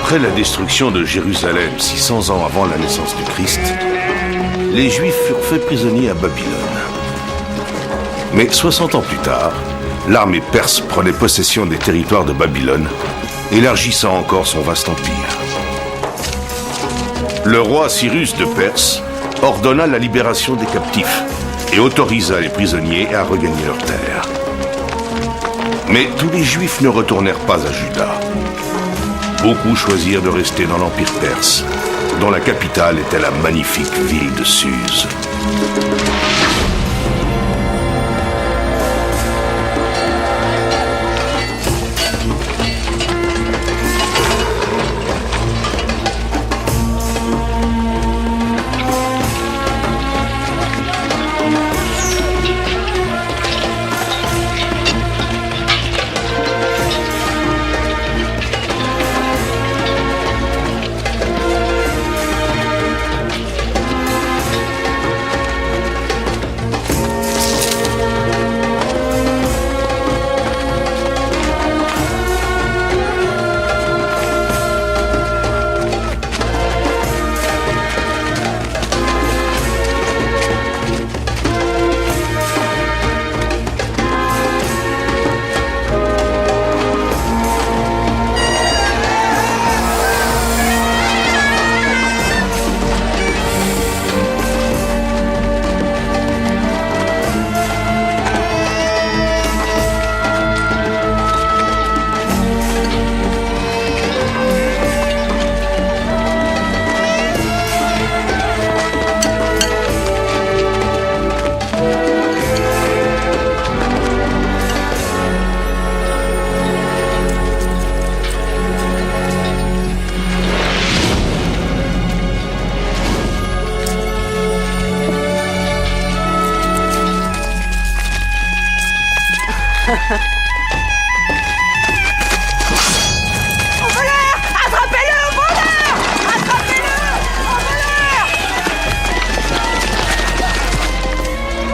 Après la destruction de Jérusalem 600 ans avant la naissance du Christ, les Juifs furent faits prisonniers à Babylone. Mais 60 ans plus tard, l'armée perse prenait possession des territoires de Babylone, élargissant encore son vaste empire. Le roi Cyrus de Perse ordonna la libération des captifs et autorisa les prisonniers à regagner leurs terres. Mais tous les Juifs ne retournèrent pas à Juda. Beaucoup choisirent de rester dans l'Empire perse, dont la capitale était la magnifique ville de Suse.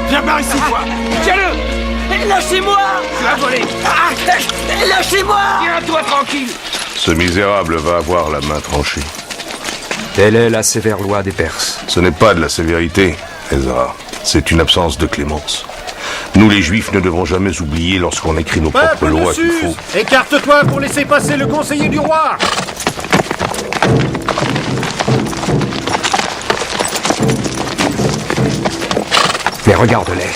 Viens par ici, toi. Tiens-le. Lâchez-moi. Tu as volé. Lâchez-moi. Tiens-toi tranquille. Ce misérable va avoir la main tranchée. Telle est la sévère loi des Perses. Ce n'est pas de la sévérité, Ezra. C'est une absence de clémence. Nous, les Juifs, ne devons jamais oublier lorsqu'on écrit nos propres lois qu'il faut... Écarte-toi pour laisser passer le conseiller du roi. Mais regarde-les.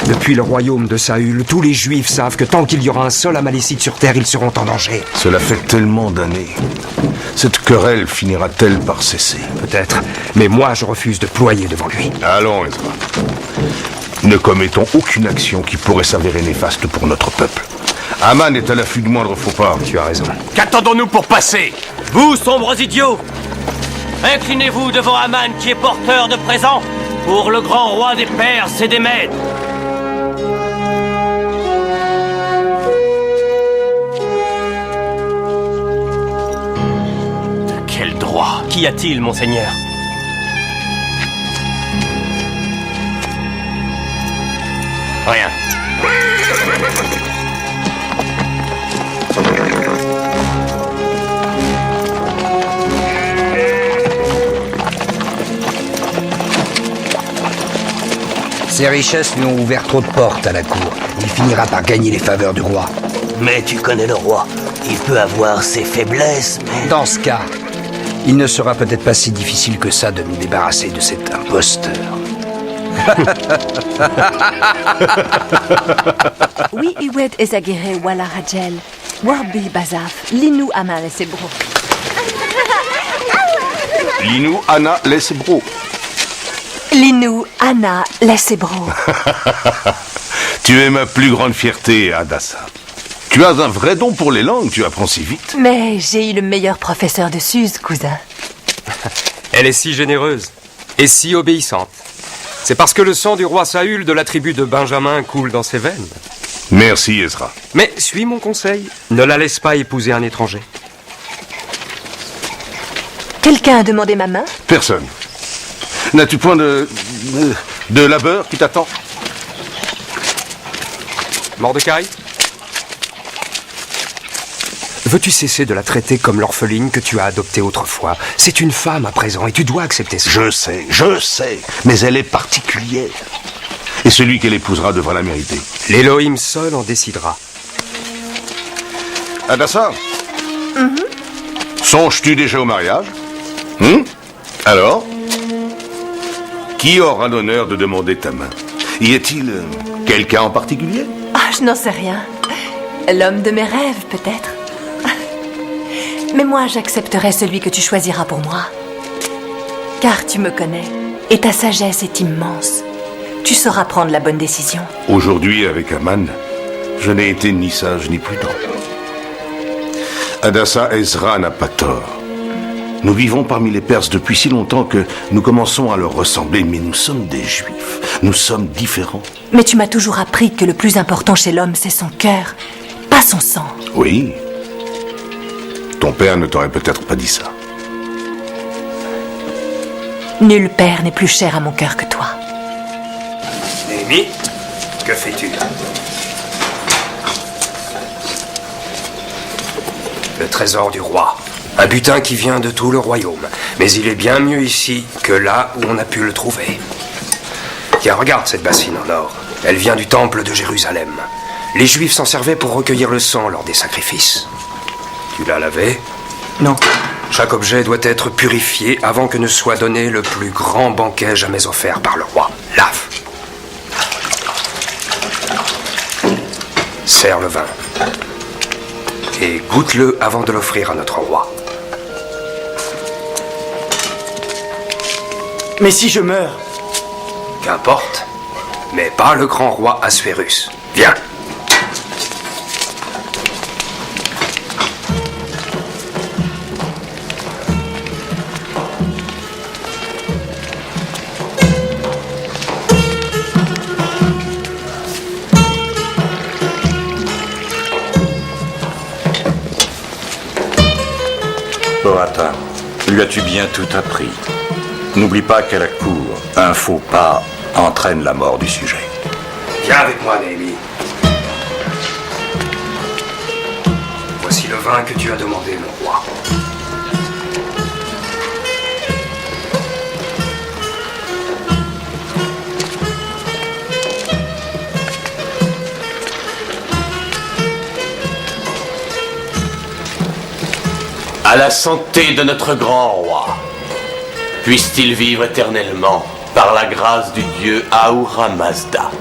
Depuis le royaume de Saül, tous les Juifs savent que tant qu'il y aura un seul Amalécite sur terre, ils seront en danger. Cela fait tellement d'années. Cette querelle finira-t-elle par cesser? Peut-être, mais moi je refuse de ployer devant lui. Allons, Ezra. Ne commettons aucune action qui pourrait s'avérer néfaste pour notre peuple. Aman est à l'affût du moindre faux pas. Tu as raison. Qu'attendons-nous pour passer? Vous, sombres idiots! Inclinez-vous devant Aman qui est porteur de présents pour le grand roi des Perses et des Mèdes. De quel droit? Qu'y a-t-il, monseigneur? Rien. Ses richesses lui ont ouvert trop de portes à la cour. Il finira par gagner les faveurs du roi. Mais tu connais le roi. Il peut avoir ses faiblesses, mais... Dans ce cas, il ne sera peut-être pas si difficile que ça de nous débarrasser de cet imposteur. Oui, Iwed Ezagere Wala Rajel, Warbi Bazaf, Linou Ama Lesebro. Linou Anna Lesebro. Linou Anna Lesebro. Tu es ma plus grande fierté, Hadassah. Tu as un vrai don pour les langues, tu apprends si vite. Mais j'ai eu le meilleur professeur de Suse, cousin. Elle est si généreuse et si obéissante. C'est parce que le sang du roi Saül de la tribu de Benjamin coule dans ses veines. Merci, Ezra. Mais suis mon conseil, ne la laisse pas épouser un étranger. Quelqu'un a demandé ma main? Personne. N'as-tu point de labeur qui t'attend? Mordecai? veux-tu cesser de la traiter comme l'orpheline que tu as adoptée autrefois? C'est une femme à présent et tu dois accepter ça. Je sais, mais elle est particulière. Et celui qu'elle épousera devra la mériter. L'Élohim seul en décidera. Adassa, songes-tu déjà au mariage? Alors? Qui aura l'honneur de demander ta main? Y a-t-il quelqu'un en particulier? Ah, je n'en sais rien. L'homme de mes rêves, peut-être. Mais moi, j'accepterai celui que tu choisiras pour moi. Car tu me connais, et ta sagesse est immense. Tu sauras prendre la bonne décision. Aujourd'hui, avec Aman, je n'ai été ni sage ni prudent. Adassa Ezra n'a pas tort. Nous vivons parmi les Perses depuis si longtemps que nous commençons à leur ressembler, mais nous sommes des Juifs. Nous sommes différents. Mais tu m'as toujours appris que le plus important chez l'homme, c'est son cœur, pas son sang. Oui. Ton père ne t'aurait peut-être pas dit ça. Nul père n'est plus cher à mon cœur que toi. Néhémie, que fais-tu? Le trésor du roi. Un butin qui vient de tout le royaume. Mais il est bien mieux ici que là où on a pu le trouver. Tiens, regarde cette bassine en or. Elle vient du temple de Jérusalem. Les Juifs s'en servaient pour recueillir le sang lors des sacrifices. Tu l'as lavé? Non. Chaque objet doit être purifié avant que ne soit donné le plus grand banquet jamais offert par le roi. Lave. Sers le vin. Et goûte-le avant de l'offrir à notre roi. Mais si je meurs? Qu'importe, mais pas le grand roi Assuérus. Viens. Boata, lui as-tu bien tout appris? N'oublie pas qu'à la cour, un faux pas entraîne la mort du sujet. Viens avec moi, Néhémie. Voici le vin que tu as demandé, mon roi. À la santé de notre grand roi. Puisse-t-il vivre éternellement par la grâce du Dieu Ahura Mazda,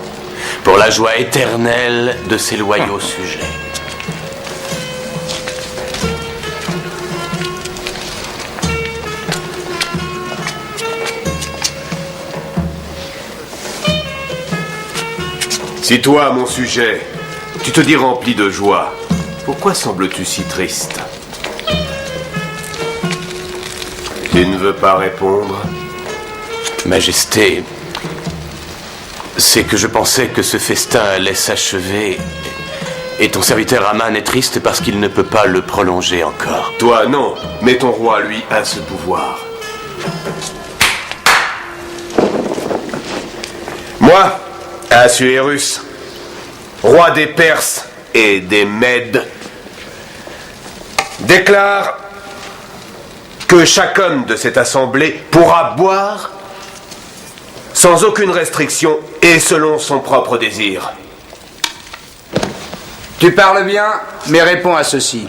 pour la joie éternelle de ses loyaux sujets. Si toi, mon sujet, tu te dis rempli de joie, pourquoi sembles-tu si triste? Tu ne veux pas répondre? Majesté, c'est que je pensais que ce festin allait s'achever, et ton serviteur Aman est triste parce qu'il ne peut pas le prolonger encore. Toi, non, mais ton roi, lui, a ce pouvoir. Moi, Assuérus, roi des Perses et des Mèdes, déclare que chaque homme de cette assemblée pourra boire sans aucune restriction et selon son propre désir. Tu parles bien, mais réponds à ceci.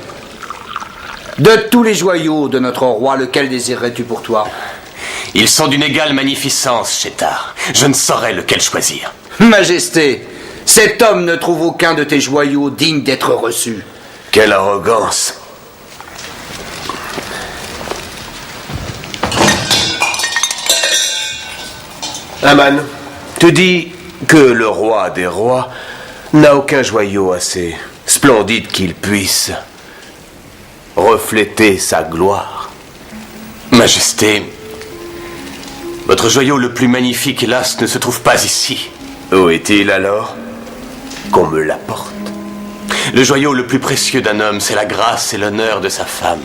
De tous les joyaux de notre roi, lequel désirerais-tu pour toi? Ils sont d'une égale magnificence, Chétar. Je ne saurais lequel choisir. Majesté, cet homme ne trouve aucun de tes joyaux digne d'être reçu. Quelle arrogance! Aman, tu dis que le roi des rois n'a aucun joyau assez splendide qu'il puisse refléter sa gloire. Majesté, votre joyau le plus magnifique, hélas, ne se trouve pas ici. Où est-il alors? Qu'on me l'apporte. Le joyau le plus précieux d'un homme, c'est la grâce et l'honneur de sa femme.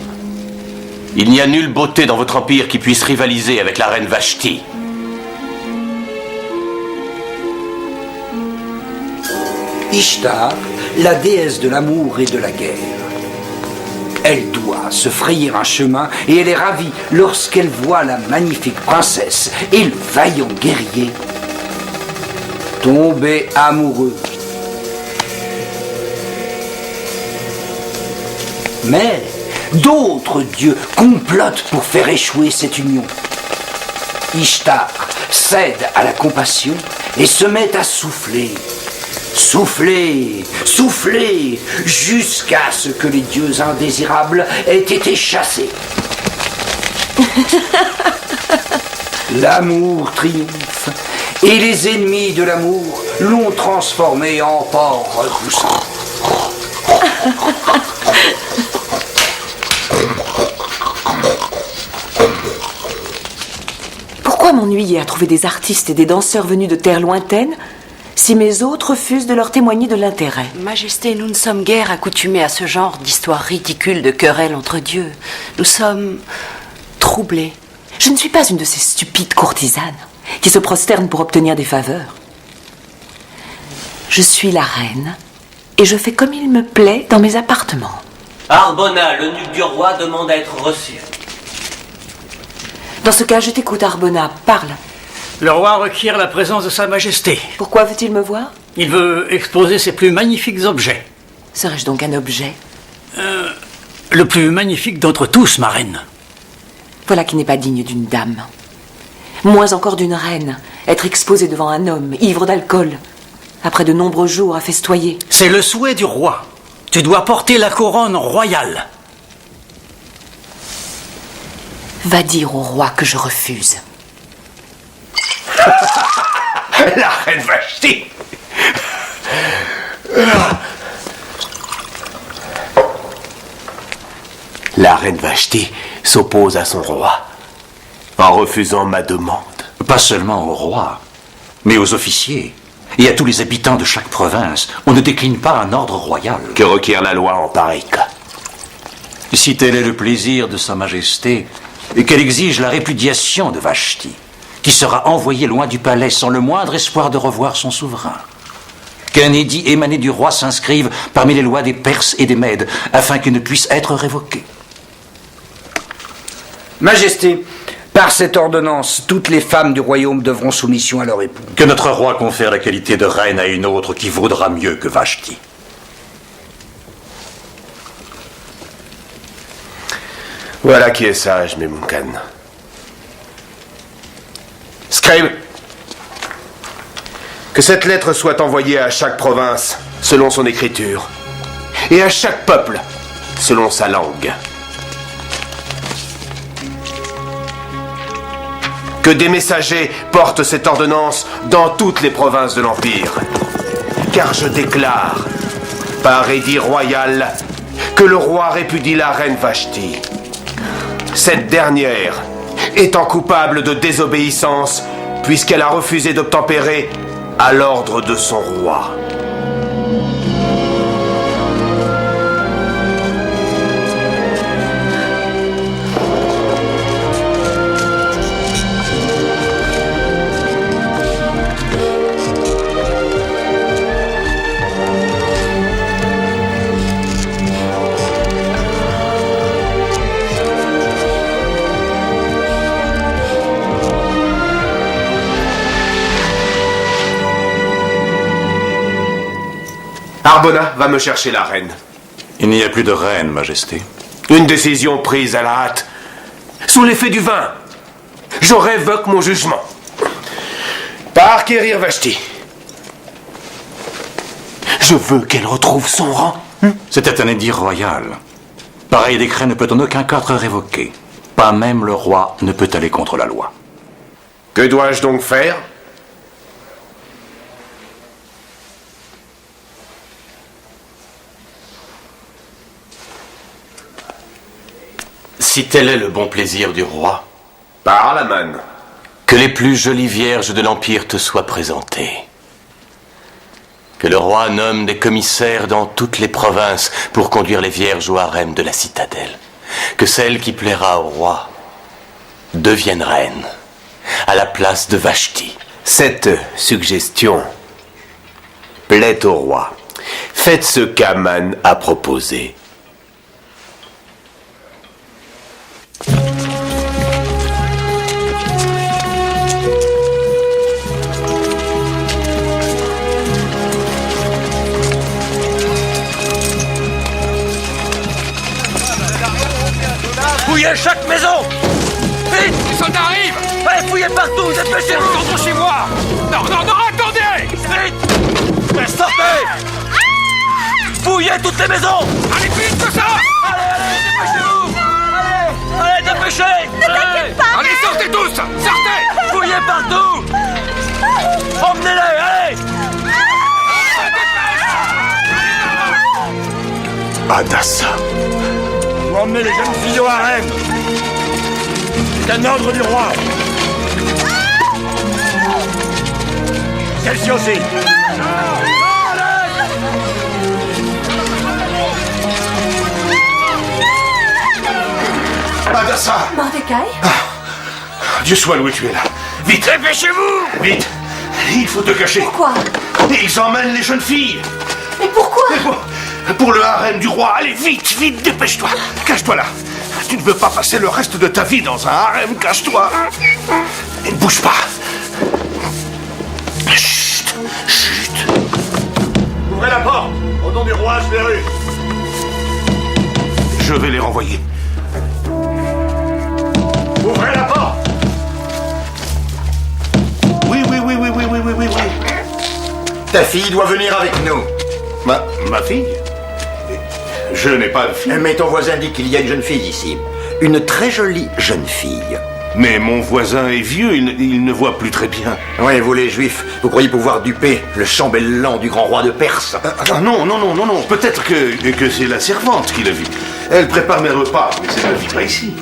Il n'y a nulle beauté dans votre empire qui puisse rivaliser avec la reine Vashti. Ishtar, la déesse de l'amour et de la guerre. Elle doit se frayer un chemin et elle est ravie lorsqu'elle voit la magnifique princesse et le vaillant guerrier tomber amoureux. Mais d'autres dieux complotent pour faire échouer cette union. Ishtar cède à la compassion et se met à souffler. Souffler, souffler, jusqu'à ce que les dieux indésirables aient été chassés. L'amour triomphe, et les ennemis de l'amour l'ont transformé en porc repoussant. Pourquoi m'ennuyer à trouver des artistes et des danseurs venus de terres lointaines si mes hôtes refusent de leur témoigner de l'intérêt? Majesté, nous ne sommes guère accoutumés à ce genre d'histoires ridicules de querelles entre dieux. Nous sommes troublés. Je ne suis pas une de ces stupides courtisanes qui se prosternent pour obtenir des faveurs. Je suis la reine et je fais comme il me plaît dans mes appartements. Arbona, l'eunuque du roi, demande à être reçu. Dans ce cas, je t'écoute, Arbona. Parle. Le roi requiert la présence de Sa Majesté. Pourquoi veut-il me voir? Il veut exposer ses plus magnifiques objets. Serais-je donc un objet? Le plus magnifique d'entre tous, ma reine. Voilà qui n'est pas digne d'une dame. Moins encore d'une reine. Être exposée devant un homme, ivre d'alcool, après de nombreux jours à festoyer. C'est le souhait du roi. Tu dois porter la couronne royale. Va dire au roi que je refuse. La reine Vashti. La reine Vashti s'oppose à son roi en refusant ma demande. Pas seulement au roi, mais aux officiers et à tous les habitants de chaque province. On ne décline pas un ordre royal. Que requiert la loi en pareil cas? Si tel est le plaisir de Sa Majesté, et qu'elle exige la répudiation de Vashti, qui sera envoyée loin du palais sans le moindre espoir de revoir son souverain. Qu'un édit émané du roi s'inscrive parmi les lois des Perses et des Mèdes, afin qu'il ne puisse être révoqué. Majesté, par cette ordonnance, toutes les femmes du royaume devront soumission à leur époux. Que notre roi confère la qualité de reine à une autre qui vaudra mieux que Vashti. Voilà qui est sage, Memuncan. Scribe, que cette lettre soit envoyée à chaque province selon son écriture, et à chaque peuple selon sa langue. Que des messagers portent cette ordonnance dans toutes les provinces de l'Empire. Car je déclare, par édit royal, que le roi répudie la reine Vashti. Cette dernière étant coupable de désobéissance, puisqu'elle a refusé d'obtempérer à l'ordre de son roi. Arbona va me chercher la reine. Il n'y a plus de reine, Majesté. Une décision prise à la hâte, sous l'effet du vin. Je révoque mon jugement. Par Kérir Vashti. Je veux qu'elle retrouve son rang. C'était un édit royal. Pareil décret ne peut en aucun cas être révoqué. Pas même le roi ne peut aller contre la loi. Que dois-je donc faire ? Si tel est le bon plaisir du roi, Parle, Aman. que les plus jolies vierges de l'Empire te soient présentées. Que le roi nomme des commissaires dans toutes les provinces pour conduire les vierges au harem de la citadelle. Que celle qui plaira au roi devienne reine, à la place de Vashti. Cette suggestion plaît au roi. Faites ce qu'Aman a proposé. Fouillez chaque maison! Vite! Les soldats arrivent! Allez, fouillez partout, dépêchez-vous! Rentrons chez moi! Non, non, non, attendez! Vite! Sortez! Fouillez toutes les maisons! Allez, plus vite que ça! Allez, dépêchez-vous! Allez, dépêchez! Ne t'inquiète pas! Allez, sortez tous! Sortez! Fouillez partout! Emmenez-les, allez! Hadassah. Vous emmenez les jeunes filles au harem! C'est un ordre du roi! Celle-ci aussi! Hadassah. Mordecai? Dieu soit loué, tu es là. Vite! Dépêchez-vous! Vite! Il faut te cacher. Pourquoi? Et ils emmènent les jeunes filles. Mais pourquoi? Pour le harem du roi. Allez, vite, vite, dépêche-toi. Cache-toi là. Tu ne veux pas passer le reste de ta vie dans un harem. Cache-toi. Et ne bouge pas. Chut, chut. Ouvrez la porte! Au nom du roi, je les rue! Je vais les renvoyer. Ouvrez la porte! Oui. Ta fille doit venir avec nous. Ma fille? Je n'ai pas de fille. Mais ton voisin dit qu'il y a une jeune fille ici. Une très jolie jeune fille. Mais mon voisin est vieux, il ne voit plus très bien. Oui, vous les juifs, vous croyez pouvoir duper le chambellan du grand roi de Perse. Non. Peut-être que c'est la servante qui l'a vu. Elle prépare mes repas, mais c'est ne vit pas ici.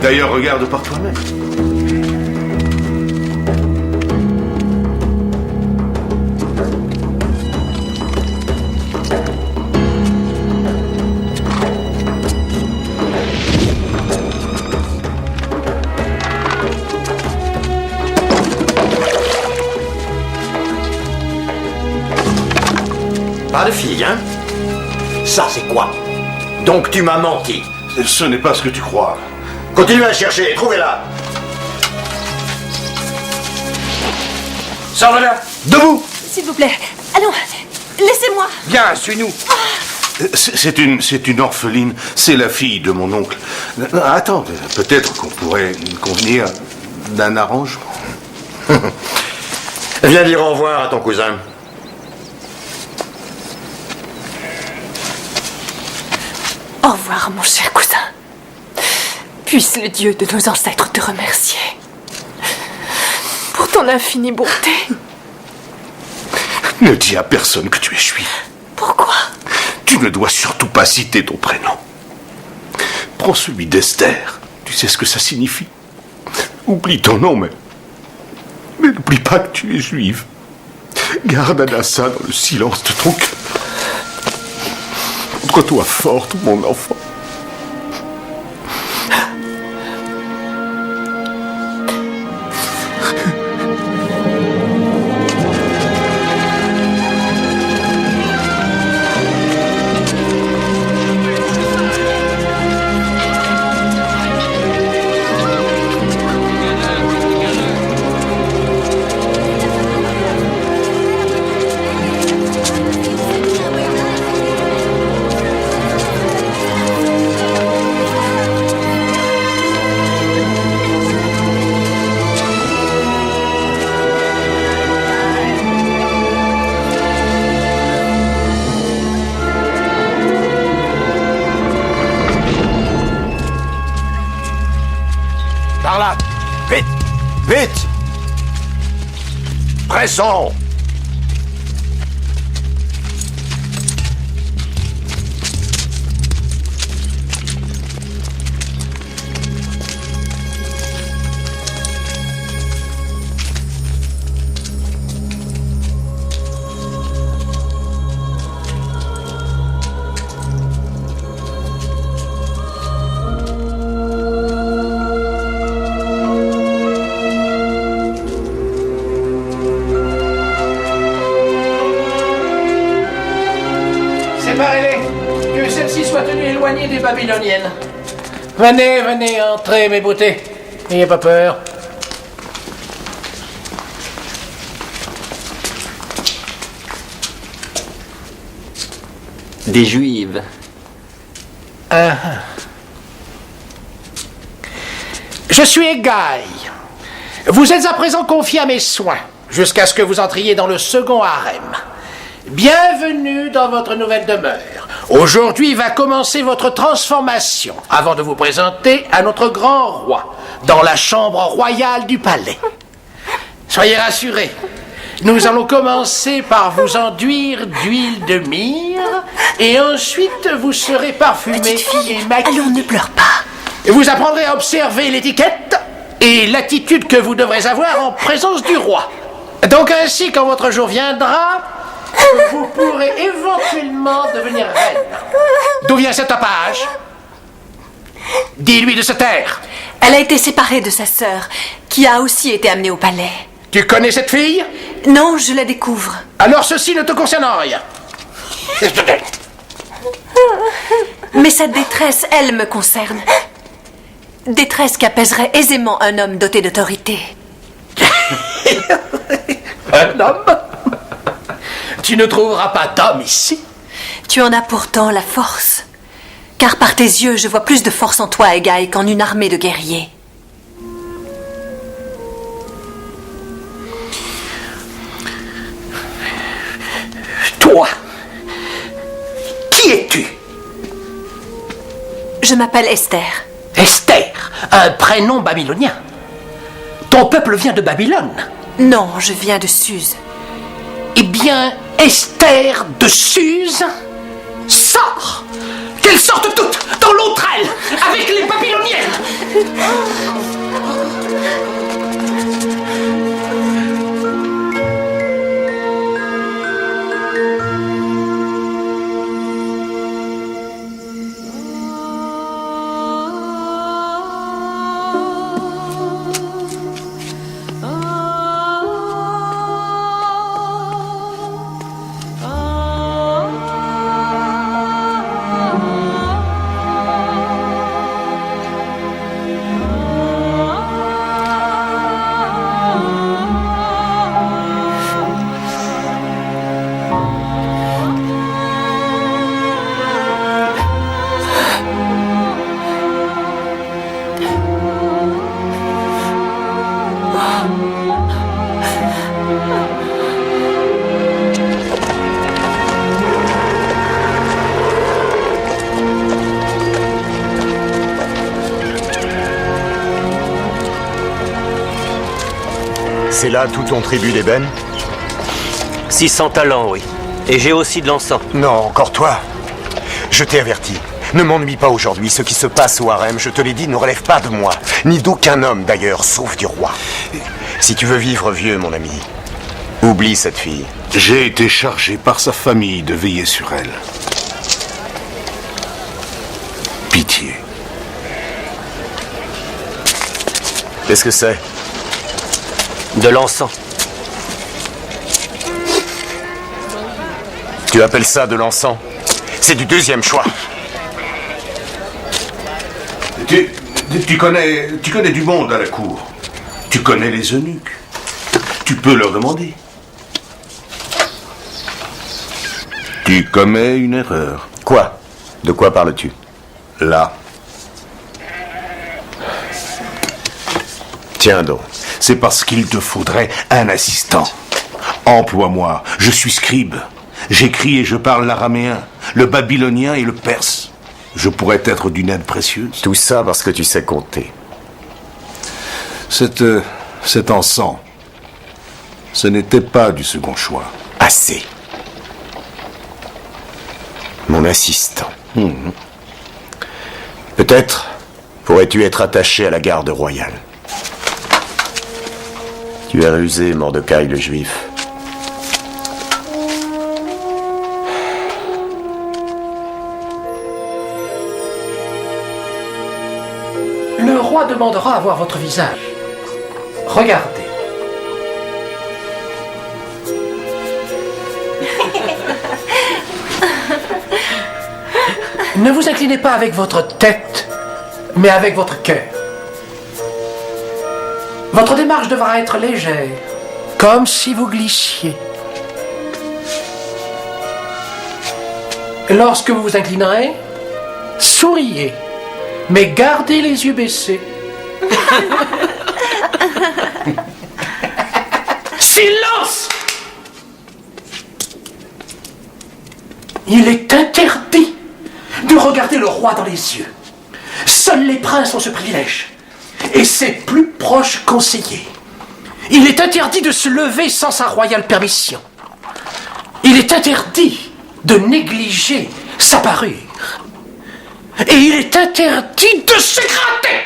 D'ailleurs, regarde par toi-même. Pas de fille, hein? Ça, c'est quoi? Donc tu m'as menti. Ce n'est pas ce que tu crois. Continue à chercher, trouvez-la. Sors-la! Debout! S'il vous plaît. Allons, laissez-moi. Viens, suis-nous. C'est une orpheline. C'est la fille de mon oncle. Attends, peut-être qu'on pourrait convenir d'un arrangement. Viens dire au revoir à ton cousin. Au revoir, mon cher cousin. Puisse le Dieu de nos ancêtres te remercier pour ton infinie bonté. Ne dis à personne que tu es juif. Pourquoi? Tu ne dois surtout pas citer ton prénom. Prends celui d'Esther. Tu sais ce que ça signifie. Oublie ton nom, mais n'oublie pas que tu es juive. Garde Hadassah dans le silence de ton cœur. Montre-toi forte, mon enfant. Par là! Vite! Vite! Pressons! Séparez-les, que celles-ci soient tenues éloignées des Babyloniennes. Venez, venez, entrez, mes beautés. N'ayez pas peur. Des Juives. Ah, Je suis Egaï. Vous êtes à présent confié à mes soins, jusqu'à ce que vous entriez dans le second harem. Bienvenue dans votre nouvelle demeure. Aujourd'hui va commencer votre transformation, avant de vous présenter à notre grand roi, dans la chambre royale du palais. Soyez rassurés, nous allons commencer par vous enduire d'huile de myrrhe, et ensuite vous serez parfumé et maquillé. Allons, ne pleure pas. Vous apprendrez à observer l'étiquette et l'attitude que vous devrez avoir en présence du roi. Donc ainsi, quand votre jour viendra, vous pourrez éventuellement devenir reine. D'où vient cette page? Dis-lui de se taire. Elle a été séparée de sa sœur, qui a aussi été amenée au palais. Tu connais cette fille? Non, je la découvre. Alors ceci ne te concerne en rien. Mais sa détresse, elle, me concerne. Détresse qu'apaiserait aisément un homme doté d'autorité. Un homme? Tu ne trouveras pas d'homme ici. Tu en as pourtant la force. Car par tes yeux, je vois plus de force en toi, Egaï, qu'en une armée de guerriers. Toi, qui es-tu? Je m'appelle Esther. Esther, un prénom babylonien. Ton peuple vient de Babylone. Non, je viens de Suse. Eh bien, Esther de Suse, sors! Qu'elles sortent toutes dans l'autre aile, avec les babyloniennes! C'est là tout ton tribut d'ébène? 600 talents, oui. Et j'ai aussi de l'encens. Non, encore toi. Je t'ai averti. Ne m'ennuie pas aujourd'hui. Ce qui se passe au harem, je te l'ai dit, ne relève pas de moi. Ni d'aucun homme d'ailleurs, sauf du roi. Si tu veux vivre vieux, mon ami, oublie cette fille. J'ai été chargé par sa famille de veiller sur elle. Pitié. Qu'est-ce que c'est? De l'encens. Tu appelles ça de l'encens? C'est du deuxième choix. Tu connais du monde à la cour. Tu connais les eunuques. Tu peux leur demander. Tu commets une erreur. Quoi? De quoi parles-tu? Là. Tiens donc. C'est parce qu'il te faudrait un assistant. Emploie-moi. Je suis scribe. J'écris et je parle l'araméen, le babylonien et le perse. Je pourrais être d'une aide précieuse. Tout ça parce que tu sais compter. Cet encens, ce n'était pas du second choix. Assez. Mon assistant. Peut-être pourrais-tu être attaché à la garde royale. Tu as rusé, Mordecai le Juif. Le roi demandera à voir votre visage. Regardez. Ne vous inclinez pas avec votre tête, mais avec votre cœur. Votre démarche devra être légère, comme si vous glissiez. Lorsque vous vous inclinerez, souriez, mais gardez les yeux baissés. Silence! Il est interdit de regarder le roi dans les yeux. Seuls les princes ont ce privilège. Et ses plus proches conseillers. Il est interdit de se lever sans sa royale permission. Il est interdit de négliger sa parure. Et il est interdit de s'écrater.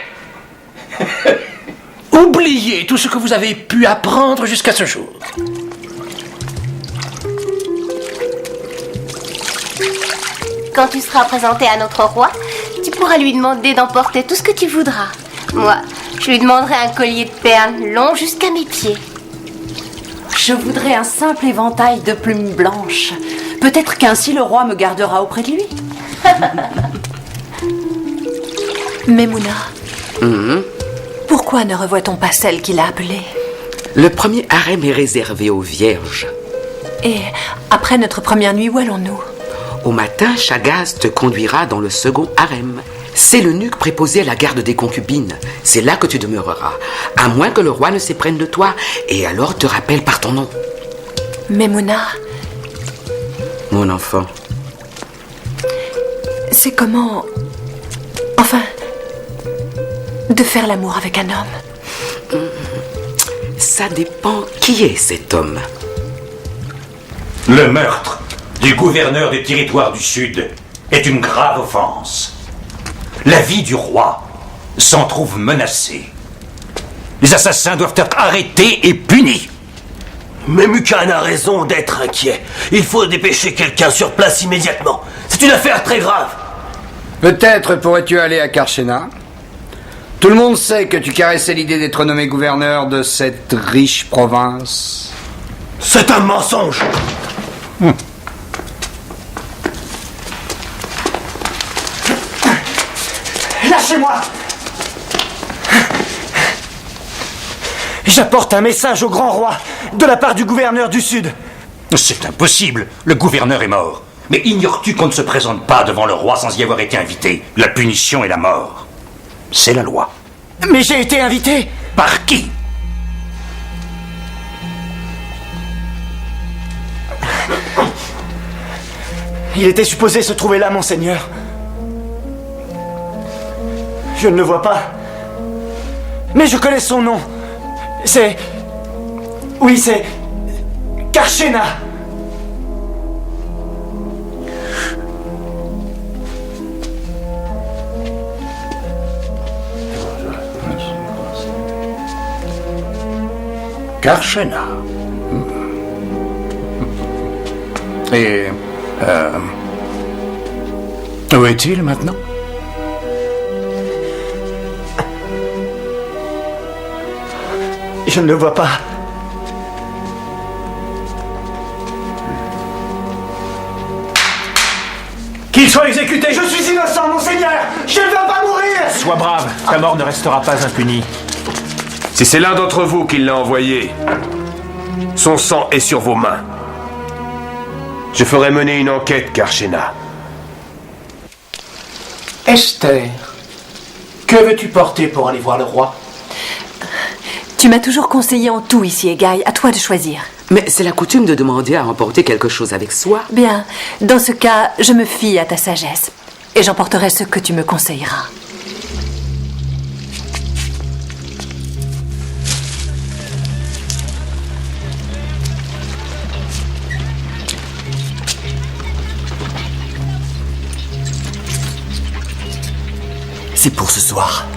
Oubliez tout ce que vous avez pu apprendre jusqu'à ce jour. Quand tu seras présenté à notre roi, tu pourras lui demander d'emporter tout ce que tu voudras. Moi, je lui demanderai un collier de perles long jusqu'à mes pieds. Je voudrais un simple éventail de plumes blanches. Peut-être qu'ainsi le roi me gardera auprès de lui. Memouna, pourquoi ne revoit-on pas celle qui l'a appelée? Le premier harem est réservé aux vierges. Et après notre première nuit, où allons-nous? Au matin, Chagaz te conduira dans le second harem. C'est l'eunuque préposé à la garde des concubines. C'est là que tu demeureras, à moins que le roi ne s'éprenne de toi, et alors te rappelle par ton nom. Memouna, Mon enfant. c'est comment... Enfin... de faire l'amour avec un homme. Ça dépend qui est cet homme. Le meurtre du gouverneur des territoires du Sud est une grave offense. La vie du roi s'en trouve menacée. Les assassins doivent être arrêtés et punis. Mais Mukan a raison d'être inquiet. Il faut dépêcher quelqu'un sur place immédiatement. C'est une affaire très grave. Peut-être pourrais-tu aller à Karshena. Tout le monde sait que tu caressais l'idée d'être nommé gouverneur de cette riche province. C'est un mensonge. Lâchez-moi! J'apporte un message au grand roi, de la part du gouverneur du Sud. C'est impossible. Le gouverneur est mort. Mais ignores-tu qu'on ne se présente pas devant le roi sans y avoir été invité? La punition est la mort. C'est la loi. Mais j'ai été invité. Par qui? Il était supposé se trouver là, monseigneur. Je ne le vois pas. Mais je connais son nom. C'est... Oui, c'est... Karshena. Karshena. Et... où est-il maintenant? Je ne le vois pas. Qu'il soit exécuté, je suis innocent, monseigneur. Je ne veux pas mourir. Sois brave, ta mort ne restera pas impunie. Si c'est l'un d'entre vous qui l'a envoyé, son sang est sur vos mains. Je ferai mener une enquête, Karshena. Esther, que veux-tu porter pour aller voir le roi? Tu m'as toujours conseillé en tout ici, Egaï. À toi de choisir. Mais c'est la coutume de demander à emporter quelque chose avec soi. Bien, dans ce cas, je me fie à ta sagesse. Et j'emporterai ce que tu me conseilleras. C'est pour ce soir.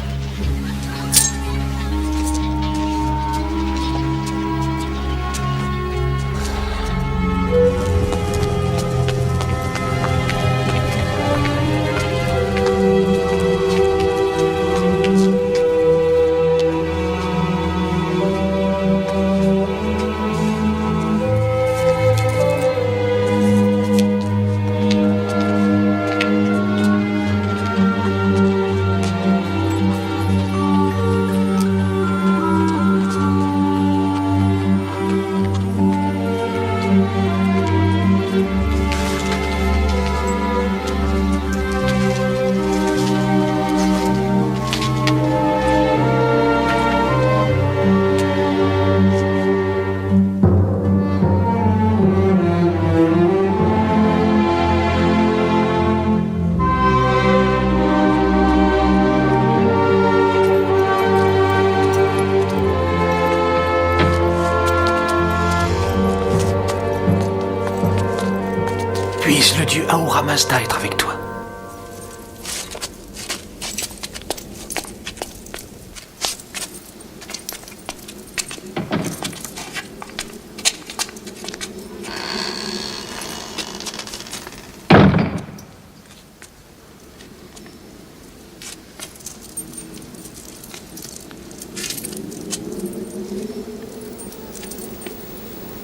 Puisse le dieu Ahura Mazda être avec toi.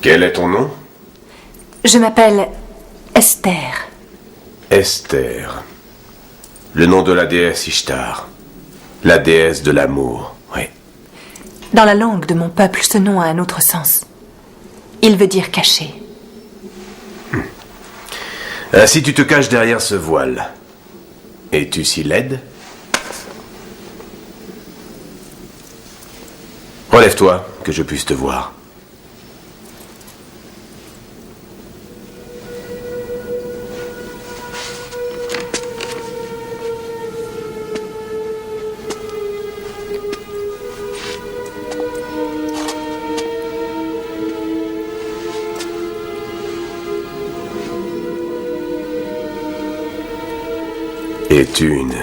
Quel est ton nom? Je m'appelle Esther. Esther. Le nom de la déesse Ishtar. La déesse de l'amour, oui. Dans la langue de mon peuple, ce nom a un autre sens. Il veut dire caché. Ainsi tu te caches derrière ce voile. Es-tu si laide? Relève-toi, que je puisse te voir. Es-tu une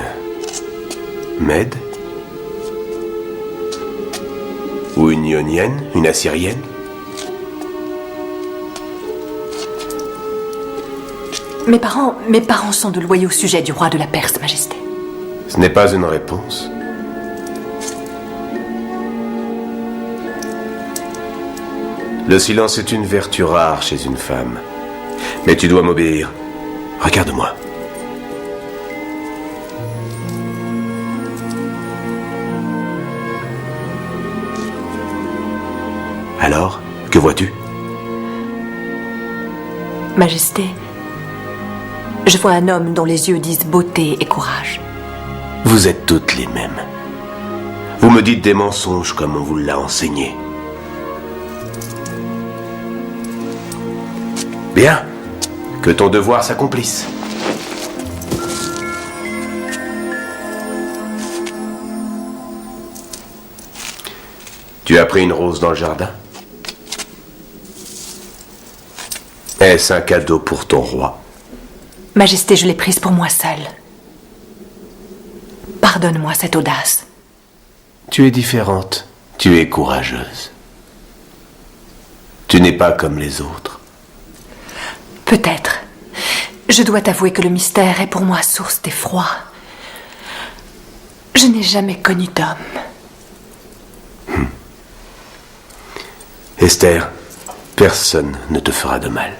Mède? Ou une Ionienne? Une Assyrienne? Mes parents sont de loyaux sujets du roi de la Perse, Majesté. Ce n'est pas une réponse. Le silence est une vertu rare chez une femme. Mais tu dois m'obéir. Regarde-moi. Alors, que vois-tu? Majesté, je vois un homme dont les yeux disent beauté et courage. Vous êtes toutes les mêmes. Vous me dites des mensonges comme on vous l'a enseigné. Bien, que ton devoir s'accomplisse. Tu as pris une rose dans le jardin? Est-ce un cadeau pour ton roi? Majesté, je l'ai prise pour moi seule. Pardonne-moi cette audace. Tu es différente. Tu es courageuse. Tu n'es pas comme les autres. Peut-être. Je dois t'avouer que le mystère est pour moi source d'effroi. Je n'ai jamais connu d'homme. Esther, personne ne te fera de mal.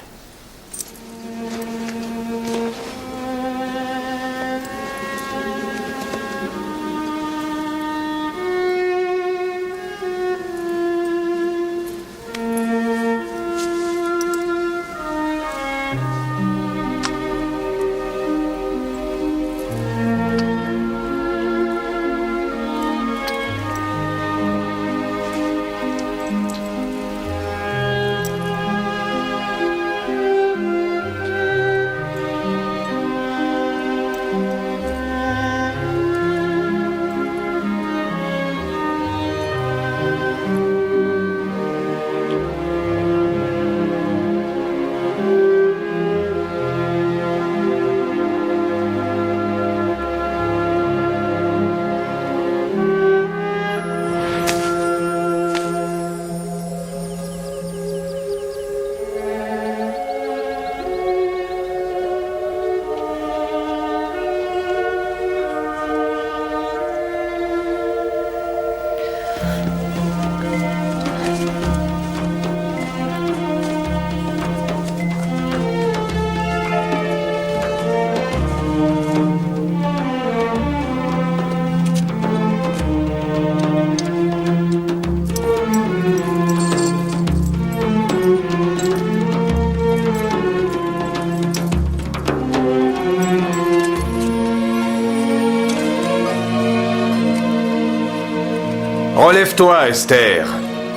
Relève-toi, Esther,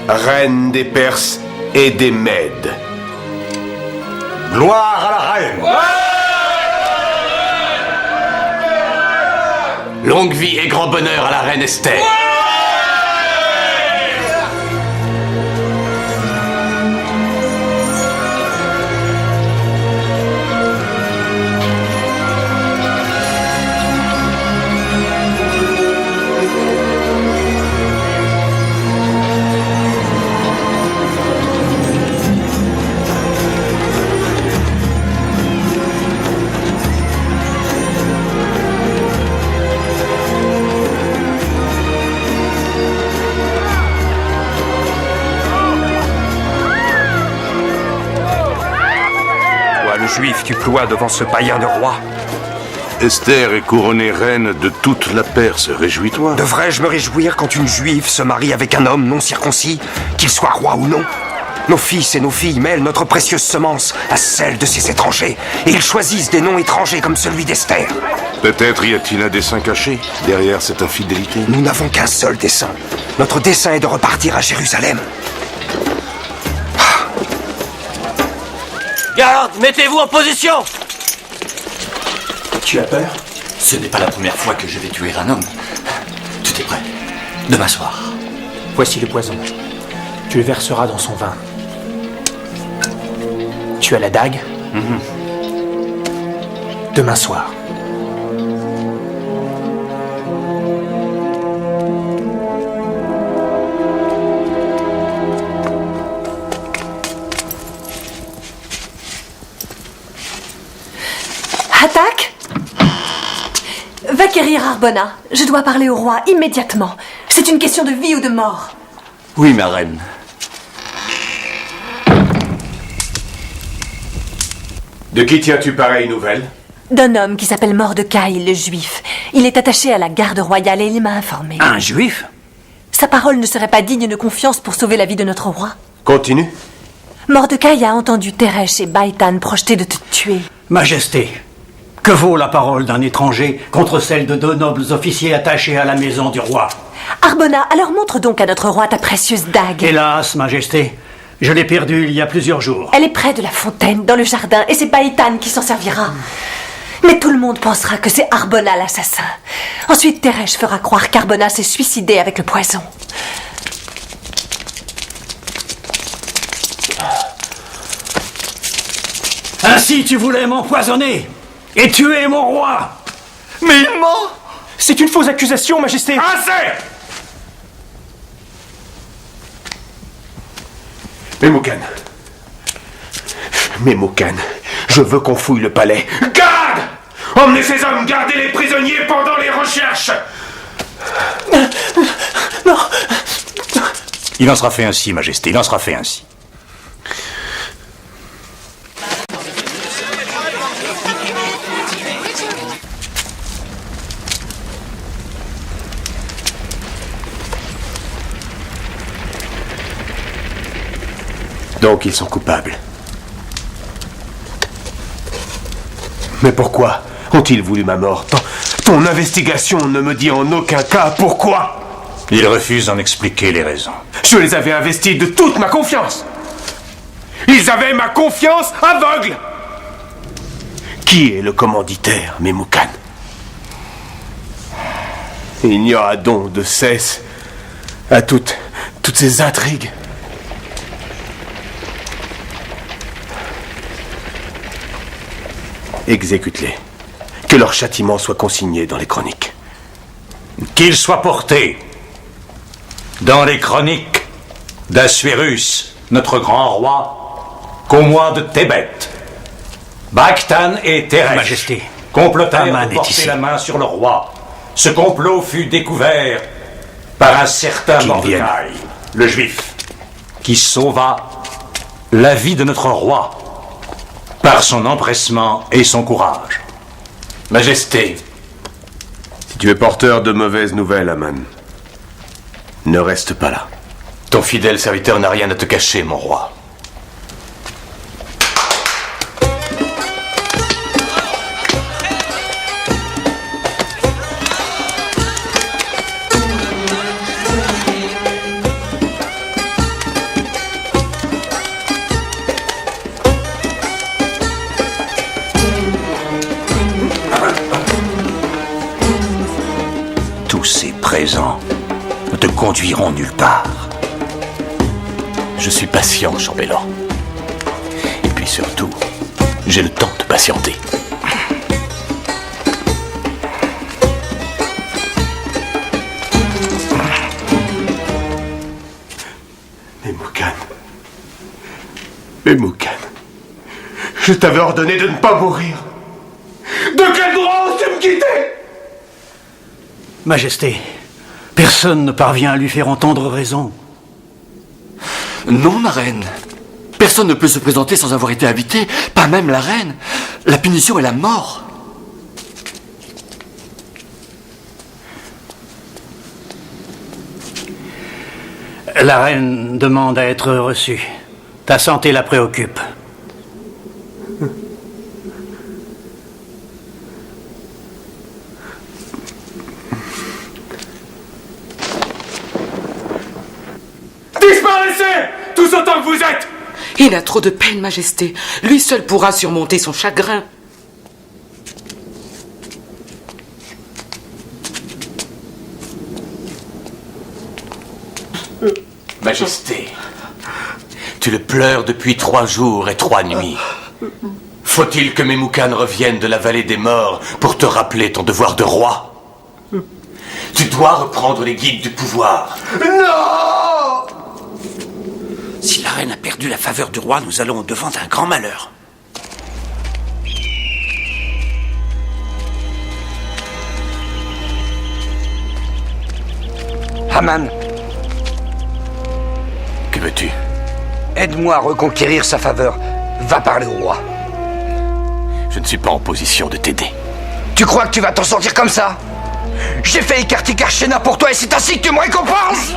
reine des Perses et des Mèdes. Gloire à la reine! Longue vie et grand bonheur à la reine Esther. juif tu ploies devant ce païen de roi? Esther est couronnée reine de toute la Perse, réjouis-toi. Devrais-je me réjouir quand une juive se marie avec un homme non circoncis, qu'il soit roi ou non? Nos fils et nos filles mêlent notre précieuse semence à celle de ces étrangers, et ils choisissent des noms étrangers comme celui d'Esther. Peut-être y a-t-il un dessein caché derrière cette infidélité? Nous n'avons qu'un seul dessein. Notre dessein est de repartir à Jérusalem. Garde, mettez-vous en position! Tu as peur? Ce n'est pas la première fois que je vais tuer un homme. Tout est prêt. Demain soir. Voici le poison. Tu le verseras dans son vin. Tu as la dague? Demain soir. Attaque! Va quérir Arbona. Je dois parler au roi immédiatement. C'est une question de vie ou de mort. Oui, ma reine. De qui tiens-tu pareille nouvelle? D'un homme qui s'appelle Mordecai, le juif. Il est attaché à la garde royale et il m'a informé. Un juif? Sa parole ne serait pas digne de confiance pour sauver la vie de notre roi. Continue. Mordecai a entendu Teresh et Baïtan projeter de te tuer. Majesté, que vaut la parole d'un étranger contre celle de deux nobles officiers attachés à la maison du roi? Arbona, alors montre donc à notre roi ta précieuse dague. Hélas, Majesté, je l'ai perdue il y a plusieurs jours. Elle est près de la fontaine, dans le jardin, et c'est Baïtan qui s'en servira. Mais tout le monde pensera que c'est Arbona l'assassin. Ensuite, Teresh fera croire qu'Arbona s'est suicidé avec le poison. Ainsi tu voulais m'empoisonner et tuer mon roi. Mais il ment! C'est une fausse accusation, Majesté! Assez! Memucan, je veux qu'on fouille le palais. Garde! Emmenez ces hommes garder les prisonniers pendant les recherches! Non! Il en sera fait ainsi, Majesté, il en sera fait ainsi. Donc ils sont coupables. Mais pourquoi ont-ils voulu ma mort? Ton investigation ne me dit en aucun cas pourquoi. Ils refusent d'en expliquer les raisons. Je les avais investis de toute ma confiance. Ils avaient ma confiance aveugle. Qui est le commanditaire, Memucan? Il n'y aura donc de cesse à toutes ces intrigues. Exécute-les. Que leur châtiment soit consigné dans les chroniques. Qu'il soit porté dans les chroniques d'Assuérus, notre grand roi, qu'au mois de Thébet, Bakhtan et Teresh, Majesté, complotèrent de porter la main sur le roi. Ce complot fut découvert par un certain Mordecai, le juif, qui sauva la vie de notre roi par son empressement et son courage. Majesté. Si tu es porteur de mauvaises nouvelles, Aman, ne reste pas là. Ton fidèle serviteur n'a rien à te cacher, mon roi. Tous ces présents ne te conduiront nulle part. Je suis patient, chambellan. Et puis surtout, j'ai le temps de patienter. Memucan, je t'avais ordonné de ne pas mourir. De quel droit oses-tu me quitter? Majesté, personne ne parvient à lui faire entendre raison. Non, ma reine. Personne ne peut se présenter sans avoir été invité, pas même la reine. La punition est la mort. La reine demande à être reçue. Ta santé la préoccupe. Disparaissez! Tous autant que vous êtes! Il a trop de peine, Majesté. Lui seul pourra surmonter son chagrin. Majesté, tu le pleures depuis 3 jours et 3 nuits. Faut-il que Memucan revienne de la vallée des morts pour te rappeler ton devoir de roi? Tu dois reprendre les guides du pouvoir. Non! Si la reine a perdu la faveur du roi, nous allons au-devant d'un grand malheur. Haman, que veux-tu? Aide-moi à reconquérir sa faveur. Va parler au roi. Je ne suis pas en position de t'aider. Tu crois que tu vas t'en sortir comme ça? J'ai fait écarter Karshena pour toi et c'est ainsi que tu me récompenses.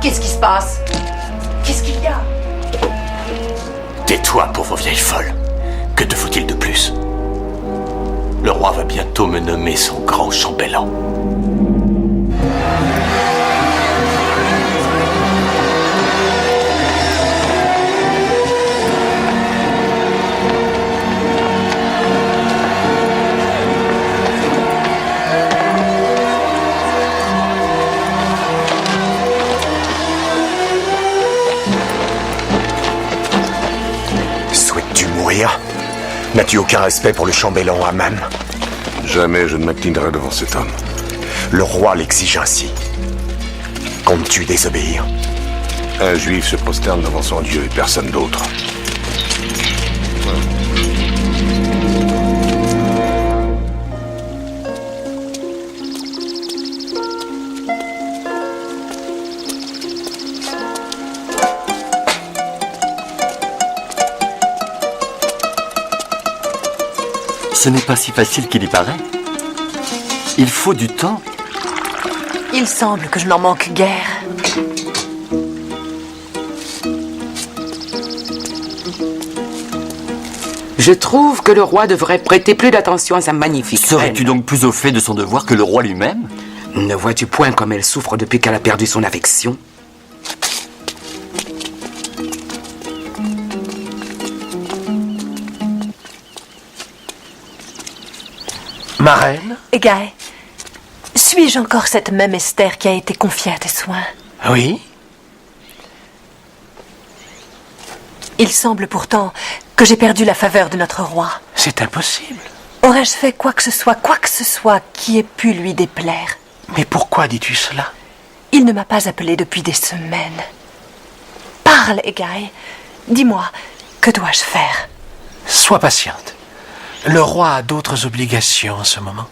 Qu'est-ce qui se passe? Qu'est-ce qu'il y a? Tais-toi, pauvre vieille folle. Que te faut-il de plus? Le roi va bientôt me nommer son grand chambellan. Souhaites-tu mourir? N'as-tu aucun respect pour le chambellan Haman? Jamais je ne m'inclinerai devant cet homme. Le roi l'exige ainsi. Comptes-tu désobéir? Un juif se prosterne devant son Dieu et personne d'autre. Ce n'est pas si facile qu'il y paraît. Il faut du temps. Il semble que je n'en manque guère. Je trouve que le roi devrait prêter plus d'attention à sa magnifique reine. Serais-tu donc plus au fait de son devoir que le roi lui-même? Ne vois-tu point comme elle souffre depuis qu'elle a perdu son affection? Ma reine? Egae, suis-je encore cette même Esther qui a été confiée à tes soins? Oui. Il semble pourtant que j'ai perdu la faveur de notre roi. C'est impossible. Aurais-je fait quoi que ce soit qui ait pu lui déplaire? Mais pourquoi dis-tu cela? Il ne m'a pas appelé depuis des semaines. Parle, Egae. Dis-moi, que dois-je faire? Sois patiente. Le roi a d'autres obligations en ce moment.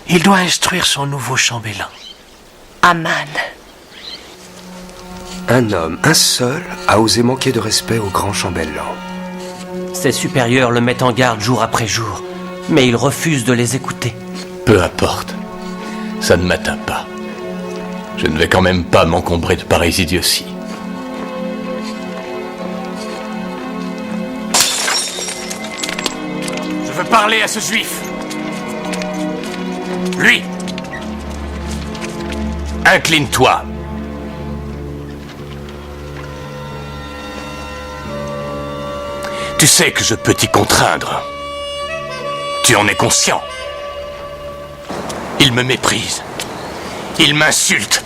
Il doit instruire son nouveau chambellan. Haman. Un homme, un seul, a osé manquer de respect au grand chambellan. Ses supérieurs le mettent en garde jour après jour, mais il refuse de les écouter. Peu importe. Ça ne m'atteint pas. Je ne vais quand même pas m'encombrer de pareilles idioties. Je veux parler à ce juif. Lui. Incline-toi. Tu sais que je peux t'y contraindre. Tu en es conscient. Il me méprise. Il m'insulte.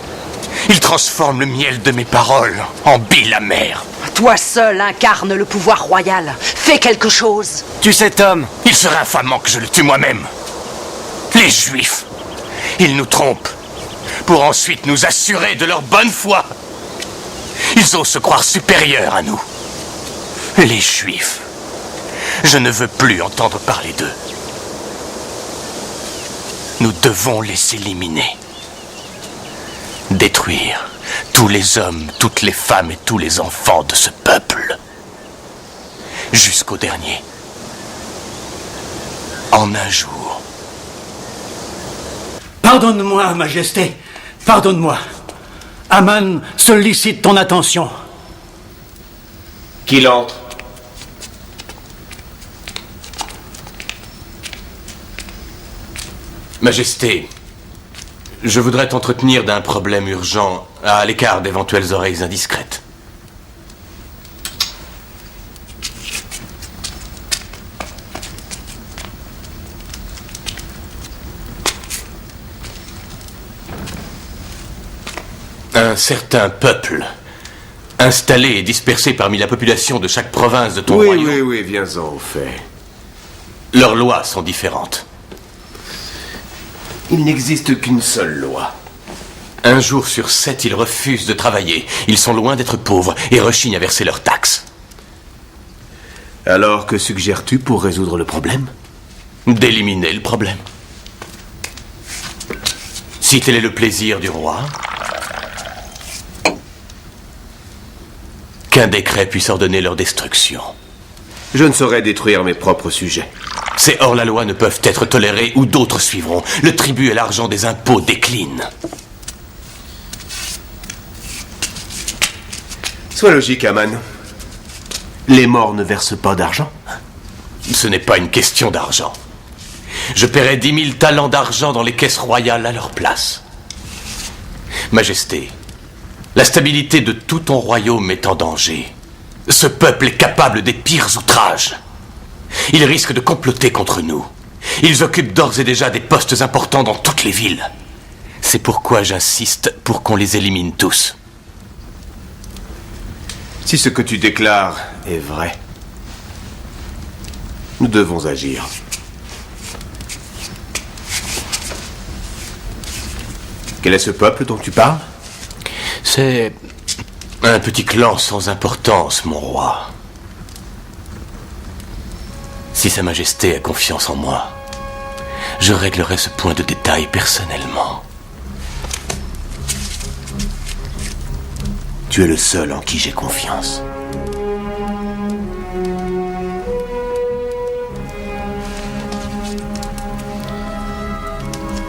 Il transforme le miel de mes paroles en bile amère. Toi seul incarne le pouvoir royal. Fais quelque chose. Tu sais, Tom, il serait infamant que je le tue moi-même. Les Juifs, ils nous trompent pour ensuite nous assurer de leur bonne foi. Ils osent se croire supérieurs à nous. Les Juifs. Je ne veux plus entendre parler d'eux. Nous devons les éliminer. Détruire tous les hommes, toutes les femmes et tous les enfants de ce peuple. Jusqu'au dernier. En un jour. Pardonne-moi, Majesté. Pardonne-moi. Aman sollicite ton attention. Qu'il entre. Majesté, je voudrais t'entretenir d'un problème urgent à l'écart d'éventuelles oreilles indiscrètes. Un certain peuple, installé et dispersé parmi la population de chaque province de ton royaume... Oui, viens-en au fait. Leurs lois sont différentes. Il n'existe qu'une seule loi. Un jour sur 7, ils refusent de travailler. Ils sont loin d'être pauvres et rechignent à verser leurs taxes. Alors, que suggères-tu pour résoudre le problème? D'éliminer le problème. Si tel est le plaisir du roi, qu'un décret puisse ordonner leur destruction. Je ne saurais détruire mes propres sujets. Ces hors-la-loi ne peuvent être tolérés ou d'autres suivront. Le tribut et l'argent des impôts déclinent. Sois logique, Aman. Les morts ne versent pas d'argent? Ce n'est pas une question d'argent. Je paierai 10 000 talents d'argent dans les caisses royales à leur place. Majesté, la stabilité de tout ton royaume est en danger. Ce peuple est capable des pires outrages. Ils risquent de comploter contre nous. Ils occupent d'ores et déjà des postes importants dans toutes les villes. C'est pourquoi j'insiste pour qu'on les élimine tous. Si ce que tu déclares est vrai, nous devons agir. Quel est ce peuple dont tu parles? C'est un petit clan sans importance, mon roi. Si Sa Majesté a confiance en moi, je réglerai ce point de détail personnellement. Tu es le seul en qui j'ai confiance.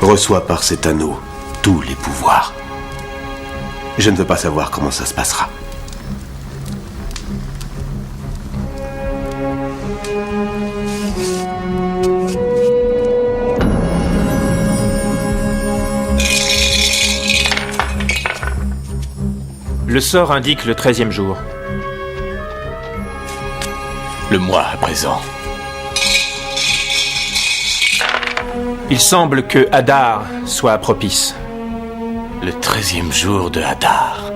Reçois par cet anneau tous les pouvoirs. Je ne veux pas savoir comment ça se passera. Le sort indique le 13e jour. Le mois à présent. Il semble que Hadar soit propice. Le 13e jour de Hadar.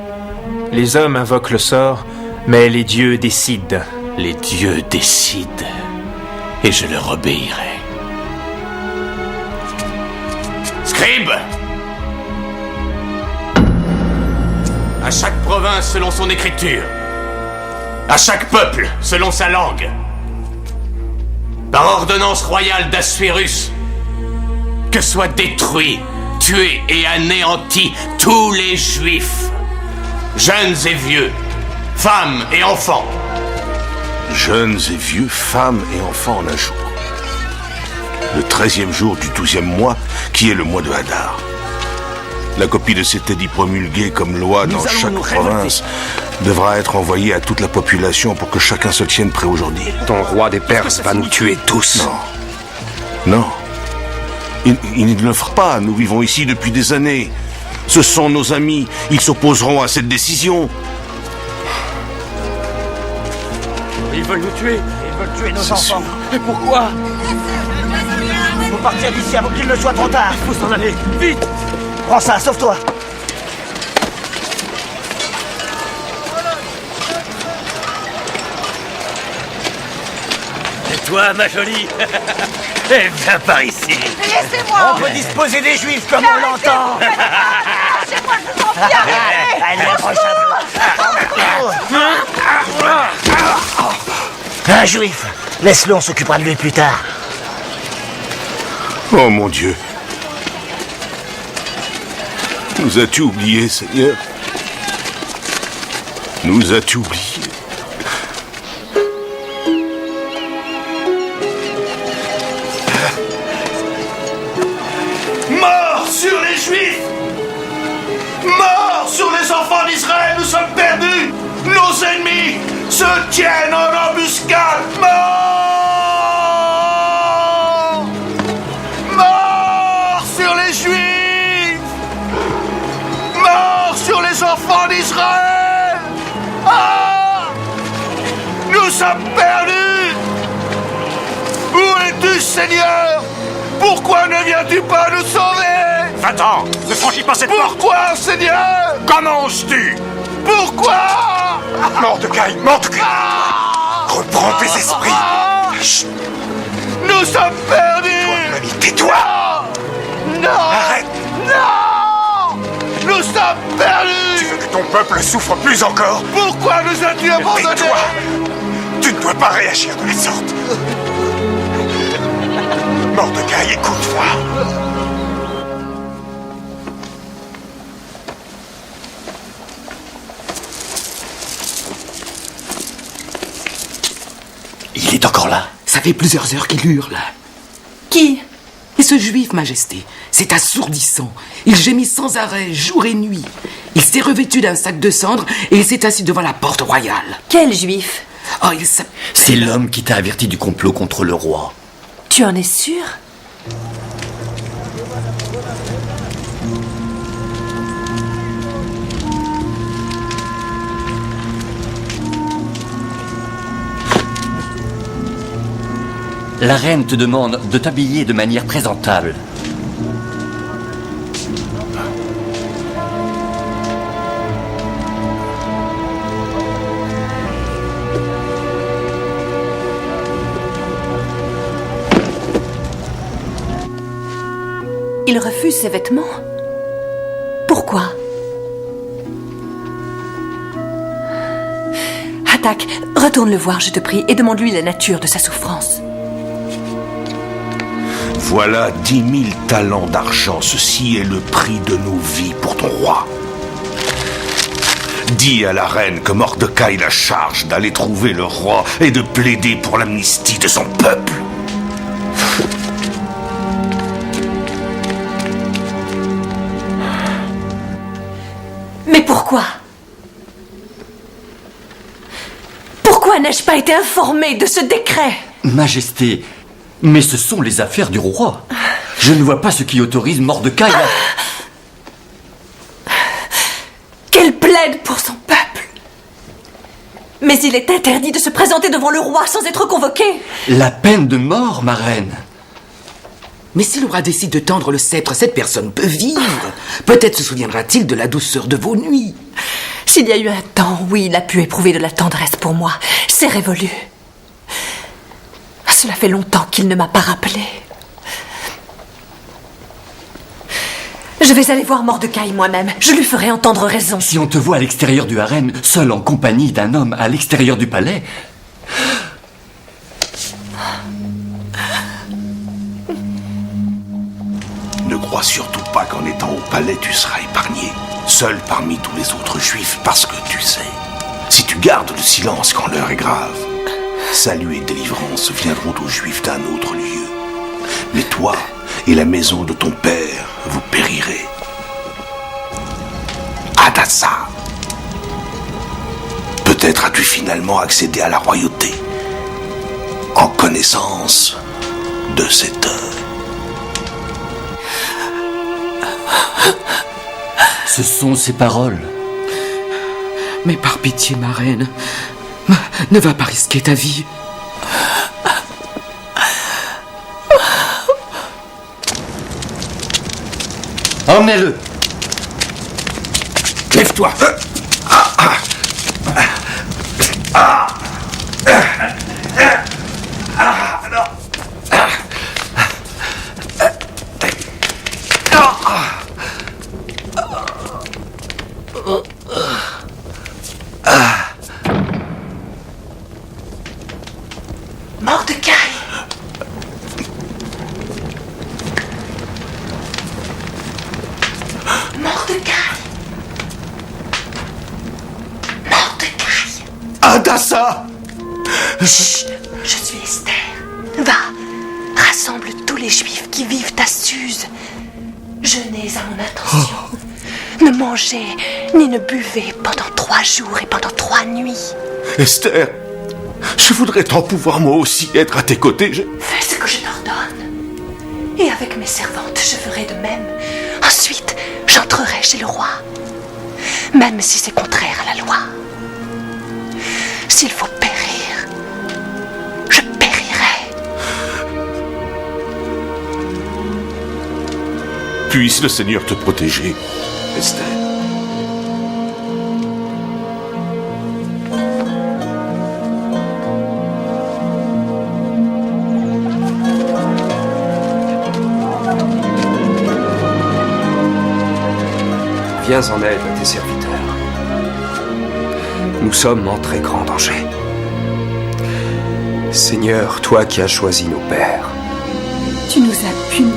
Les hommes invoquent le sort, mais les dieux décident. Les dieux décident, et je leur obéirai. Scribe! À chaque province selon son écriture. À chaque peuple selon sa langue. Par ordonnance royale d'Assuérus, que soient détruits, tués et anéantis tous les Juifs, jeunes et vieux, femmes et enfants. Jeunes et vieux, femmes et enfants en un jour. Le 13e jour du 12e mois, qui est le mois de Hadar. La copie de cet édit promulgué comme loi dans chaque province devra être envoyée à toute la population pour que chacun se tienne prêt aujourd'hui. Ton roi des Perses va nous tuer tous. Non. Il ne le fera pas. Nous vivons ici depuis des années. Ce sont nos amis. Ils s'opposeront à cette décision. Ils veulent nous tuer. Ils veulent tuer nos enfants. Et pourquoi? Il faut partir d'ici avant qu'il ne soit trop tard. Il faut s'en aller. Vite! Prends ça, sauve-toi. Et toi, ma jolie? Eh, viens par ici. Laissez-moi. On peut disposer des Juifs comme on l'entend. Lâchez-moi, je vous en prie, arrêtez. Allez, approche un peu. Un Juif. Laisse-le, on s'occupera de lui plus tard. Oh mon Dieu. Nous as-tu oublié, Seigneur? Nous as-tu oublié? Mort sur les Juifs! Mort sur les enfants d'Israël! Nous sommes perdus! Nos ennemis se tiennent en embuscade! Mort! Mort sur les Juifs! Mort sur les enfants d'Israël! Ah! Nous sommes perdus! Où es-tu, Seigneur? Pourquoi ne viens-tu pas nous sauver? Va-t'en! Ne franchis pas cette porte! Pourquoi, Seigneur? Comment oses-tu? Pourquoi? Mordecai, Mordecai! Reprends tes esprits! Chut. Nous sommes perdus! Ami, tais-toi! Non! Arrête! Non! Nous sommes perdus! Tu veux que ton peuple souffre plus encore? Pourquoi nous as-tu abandonnés? Tais-toi! Tu ne dois pas réagir de la sorte! Mordecai, écoute-moi! Il est encore là. Ça fait plusieurs heures qu'il hurle. Qui? Et ce juif, Majesté, c'est assourdissant. Il gémit sans arrêt, jour et nuit. Il s'est revêtu d'un sac de cendres et il s'est assis devant la porte royale. Quel juif? Oh, C'est l'homme qui t'a averti du complot contre le roi. Tu en es sûr? La reine te demande de t'habiller de manière présentable. Il refuse ses vêtements. Pourquoi? Hatak, retourne le voir, je te prie, et demande-lui la nature de sa souffrance. Voilà 10 000 talents d'argent. Ceci est le prix de nos vies pour ton roi. Dis à la reine que Mordecai la charge d'aller trouver le roi et de plaider pour l'amnistie de son peuple. Mais pourquoi? Pourquoi n'ai-je pas été informée de ce décret? Majesté, mais ce sont les affaires du roi. Je ne vois pas ce qui autorise Mordecai à... Qu'elle plaide pour son peuple. Mais il est interdit de se présenter devant le roi sans être convoqué. La peine de mort, ma reine. Mais si le roi décide de tendre le sceptre, cette personne peut vivre. Peut-être se souviendra-t-il de la douceur de vos nuits. S'il y a eu un temps, oui, il a pu éprouver de la tendresse pour moi. C'est révolu. Cela fait longtemps qu'il ne m'a pas rappelé. Je vais aller voir Mordecai moi-même. Je lui ferai entendre raison. Si on te voit à l'extérieur du harem, seul en compagnie d'un homme à l'extérieur du palais... Ne crois surtout pas qu'en étant au palais, tu seras épargné. Seul parmi tous les autres juifs, parce que tu sais, si tu gardes le silence quand l'heure est grave, salut et délivrance viendront aux juifs d'un autre lieu. Mais toi et la maison de ton père, vous périrez. Hadassah, peut-être as-tu finalement accédé à la royauté en connaissance de cette heure. Ce sont ces paroles. Mais par pitié, ma reine, ne va pas risquer ta vie. Emmenez-le. Lève-toi. Mordecai! Mordecai! Hadassah! Chut, je suis Esther. Va, rassemble tous les Juifs qui vivent à Suse. Jeûnez à mon intention. Ne mangez ni ne buvez pendant 3 jours et pendant 3 nuits. Esther, je voudrais tant pouvoir moi aussi être à tes côtés. Fais ce que je t'ordonne. Et avec mes servantes, je ferai de même. Ensuite, j'entrerai chez le roi. Même si c'est contraire à la loi. S'il faut périr, je périrai. Puisse le Seigneur te protéger, Esther. Viens en aide à tes serviteurs. Nous sommes en très grand danger. Seigneur, toi qui as choisi nos pères, Tu nous as punis.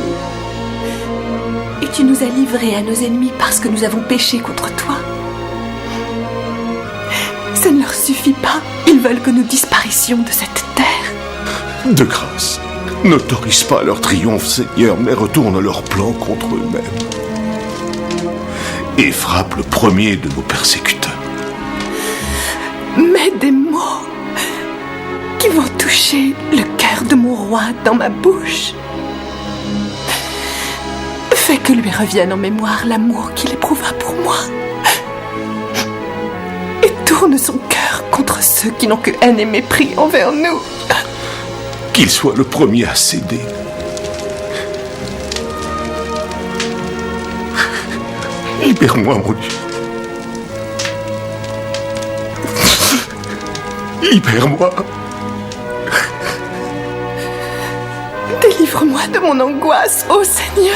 Et tu nous as livrés à nos ennemis parce que nous avons péché contre toi. Ça ne leur suffit pas. Ils veulent que nous disparissions de cette terre. De grâce, n'autorise pas leur triomphe, Seigneur, mais retourne leur plan contre eux-mêmes. Et frappe le premier de nos persécuteurs. Mets des mots qui vont toucher le cœur de mon roi dans ma bouche. Fais que lui revienne en mémoire l'amour qu'il éprouva pour moi. Et tourne son cœur contre ceux qui n'ont que haine et mépris envers nous. Qu'il soit le premier à céder. Libère-moi, mon Dieu. Libère-moi. Délivre-moi de mon angoisse, ô Seigneur.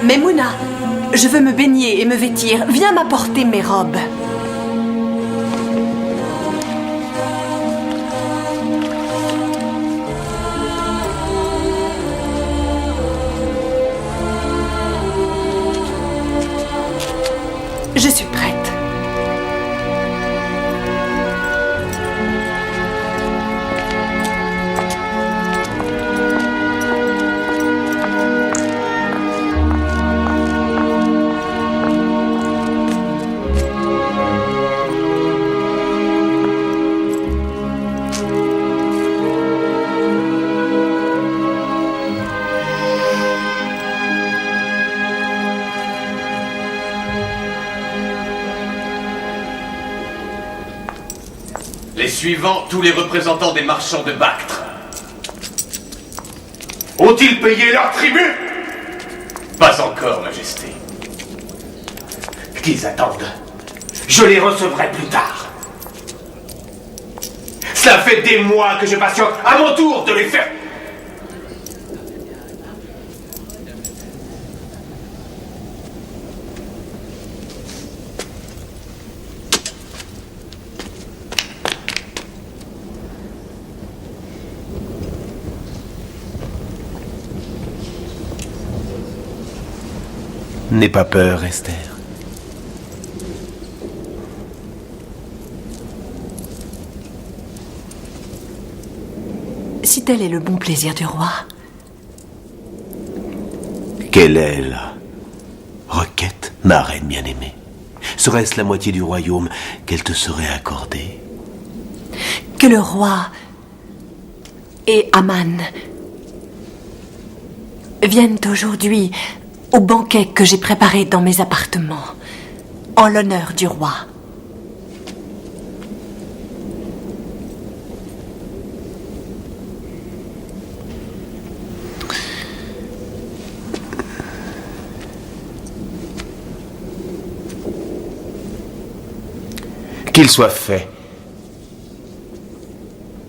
Memouna, je veux me baigner et me vêtir. Viens m'apporter mes robes. Je suis prête. Les suivants, tous les représentants des marchands de Bactre. Ont-ils payé leur tribut? Pas encore, Majesté. Qu'ils attendent. Je les recevrai plus tard. Cela fait des mois que je patiente à mon tour de les faire. N'aie pas peur, Esther. Si tel est le bon plaisir du roi. Quelle est la requête, ma reine bien-aimée? Serait-ce la moitié du royaume qu'elle te serait accordée? Que le roi et Aman viennent aujourd'hui au banquet que j'ai préparé dans mes appartements, en l'honneur du roi. qu'il soit fait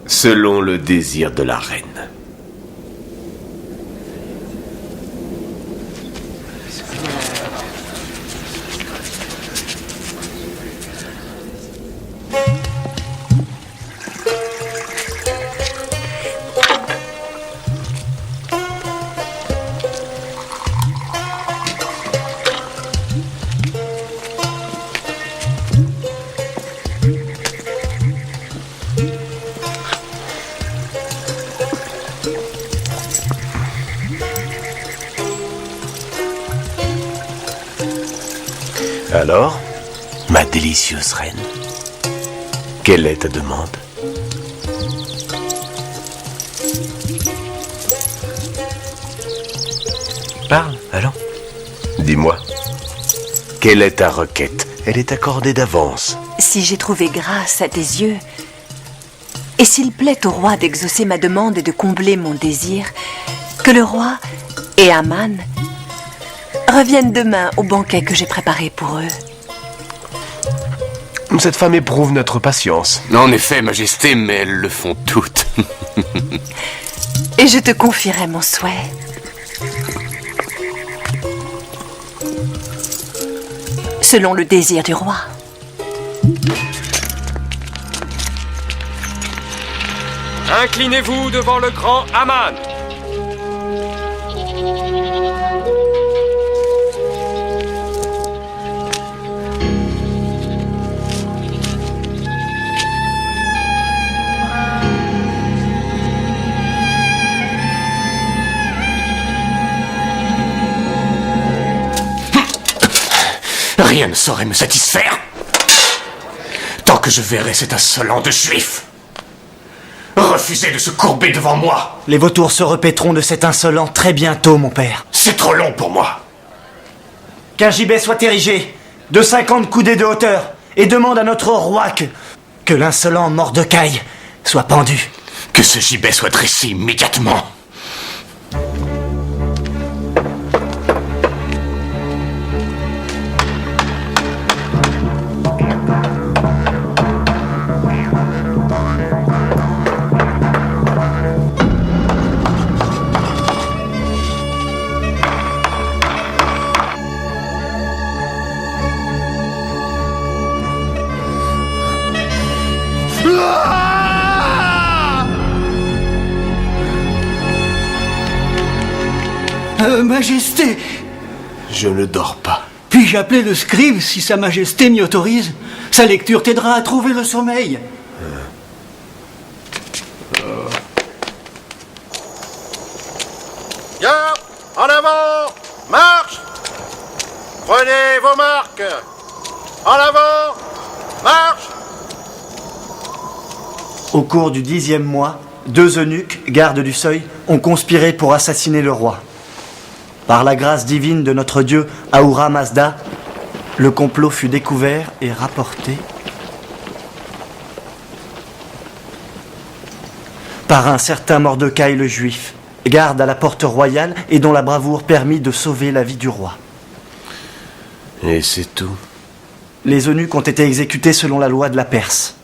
selon le désir de la reine. Alors, ma délicieuse reine, quelle est ta demande? Parle, allons. Dis-moi, quelle est ta requête? Elle est accordée d'avance. Si j'ai trouvé grâce à tes yeux, et s'il plaît au roi d'exaucer ma demande et de combler mon désir, que le roi et Aman reviennent demain au banquet que j'ai préparé pour eux. Cette femme éprouve notre patience. En effet, Majesté, mais elles le font toutes. Et je te confierai mon souhait. Selon le désir du roi. Inclinez-vous devant le grand Aman. Rien ne saurait me satisfaire tant que je verrai cet insolent de juif refuser de se courber devant moi. Les vautours se repaîtront de cet insolent très bientôt, mon père. C'est trop long pour moi. Qu'un gibet soit érigé de 50 coudées de hauteur et demande à notre roi que l'insolent Mordecai soit pendu. Que ce gibet soit dressé immédiatement. Majesté, Je ne dors pas. puis-je appeler le scribe si Sa Majesté m'y autorise? Sa lecture t'aidera à trouver le sommeil. Bien, en avant, marche. Prenez vos marques. En avant, marche. Au cours du 10e mois, 2 eunuques, gardes du seuil, ont conspiré pour assassiner le roi. Par la grâce divine de notre dieu Ahura Mazda, le complot fut découvert et rapporté par un certain Mordecai le Juif, garde à la porte royale et dont la bravoure permit de sauver la vie du roi. Et c'est tout. Les eunuques ont été exécutés selon la loi de la Perse.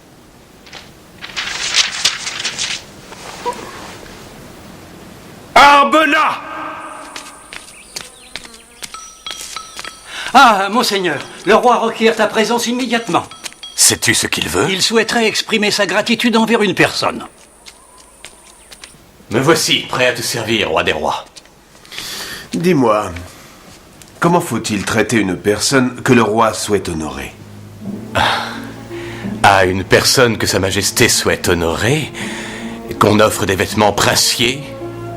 Arbena! Ah, monseigneur, le roi requiert ta présence immédiatement. Sais-tu ce qu'il veut? Il souhaiterait exprimer sa gratitude envers une personne. Me voici, prêt à te servir, roi des rois. Dis-moi, comment faut-il traiter une personne que le roi souhaite honorer? À une personne que Sa Majesté souhaite honorer, qu'on offre des vêtements princiers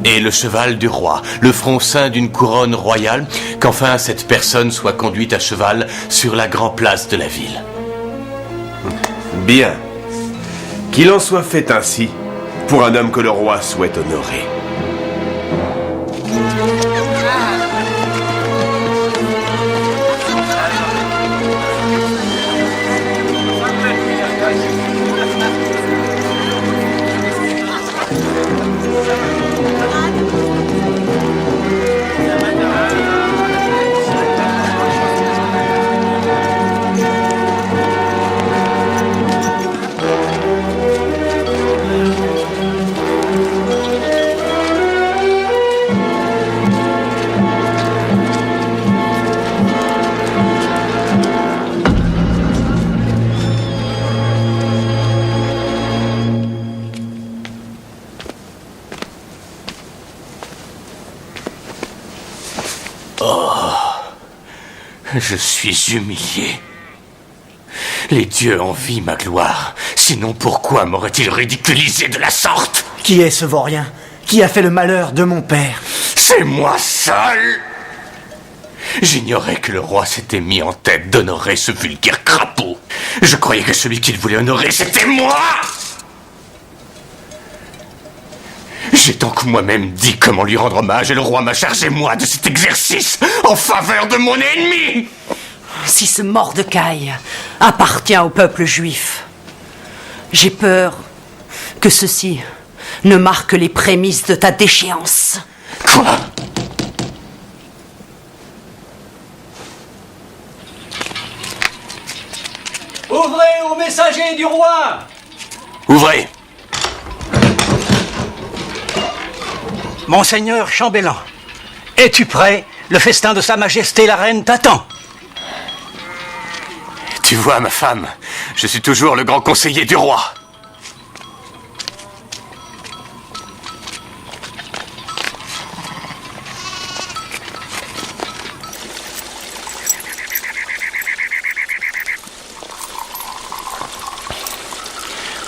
et le cheval du roi, le front ceint d'une couronne royale, qu'enfin cette personne soit conduite à cheval sur la grande place de la ville. Bien. Qu'il en soit fait ainsi pour un homme que le roi souhaite honorer. Je suis humilié. Les dieux envient ma gloire. Sinon, pourquoi m'auraient-ils ridiculisé de la sorte? Qui est ce vaurien? Qui a fait le malheur de mon père? C'est moi seul! J'ignorais que le roi s'était mis en tête d'honorer ce vulgaire crapaud. Je croyais que celui qu'il voulait honorer, c'était moi! J'ai donc moi-même dit comment lui rendre hommage et le roi m'a chargé, moi, de cet exercice en faveur de mon ennemi! Si ce Mordecai appartient au peuple juif, j'ai peur que ceci ne marque les prémices de ta déchéance. Quoi? Ouvrez au messager du roi! Ouvrez! Monseigneur Chambellan, es-tu prêt? Le festin de Sa Majesté la Reine t'attend. Tu vois, ma femme, je suis toujours le grand conseiller du roi.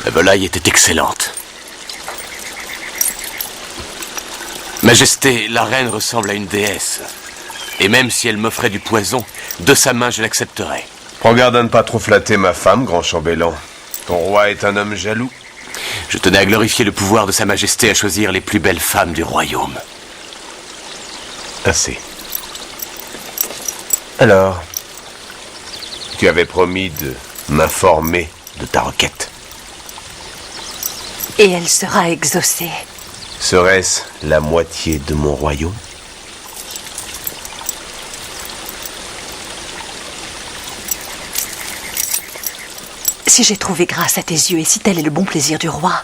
La volaille était excellente. Majesté, la reine ressemble à une déesse. Et même si elle m'offrait du poison, de sa main je l'accepterais. Prends garde à ne pas trop flatter ma femme, grand chambellan. Ton roi est un homme jaloux. Je tenais à glorifier le pouvoir de Sa Majesté à choisir les plus belles femmes du royaume. Assez. Alors, tu avais promis de m'informer de ta requête. Et elle sera exaucée. Serait-ce la moitié de mon royaume? Si j'ai trouvé grâce à tes yeux et si tel est le bon plaisir du roi,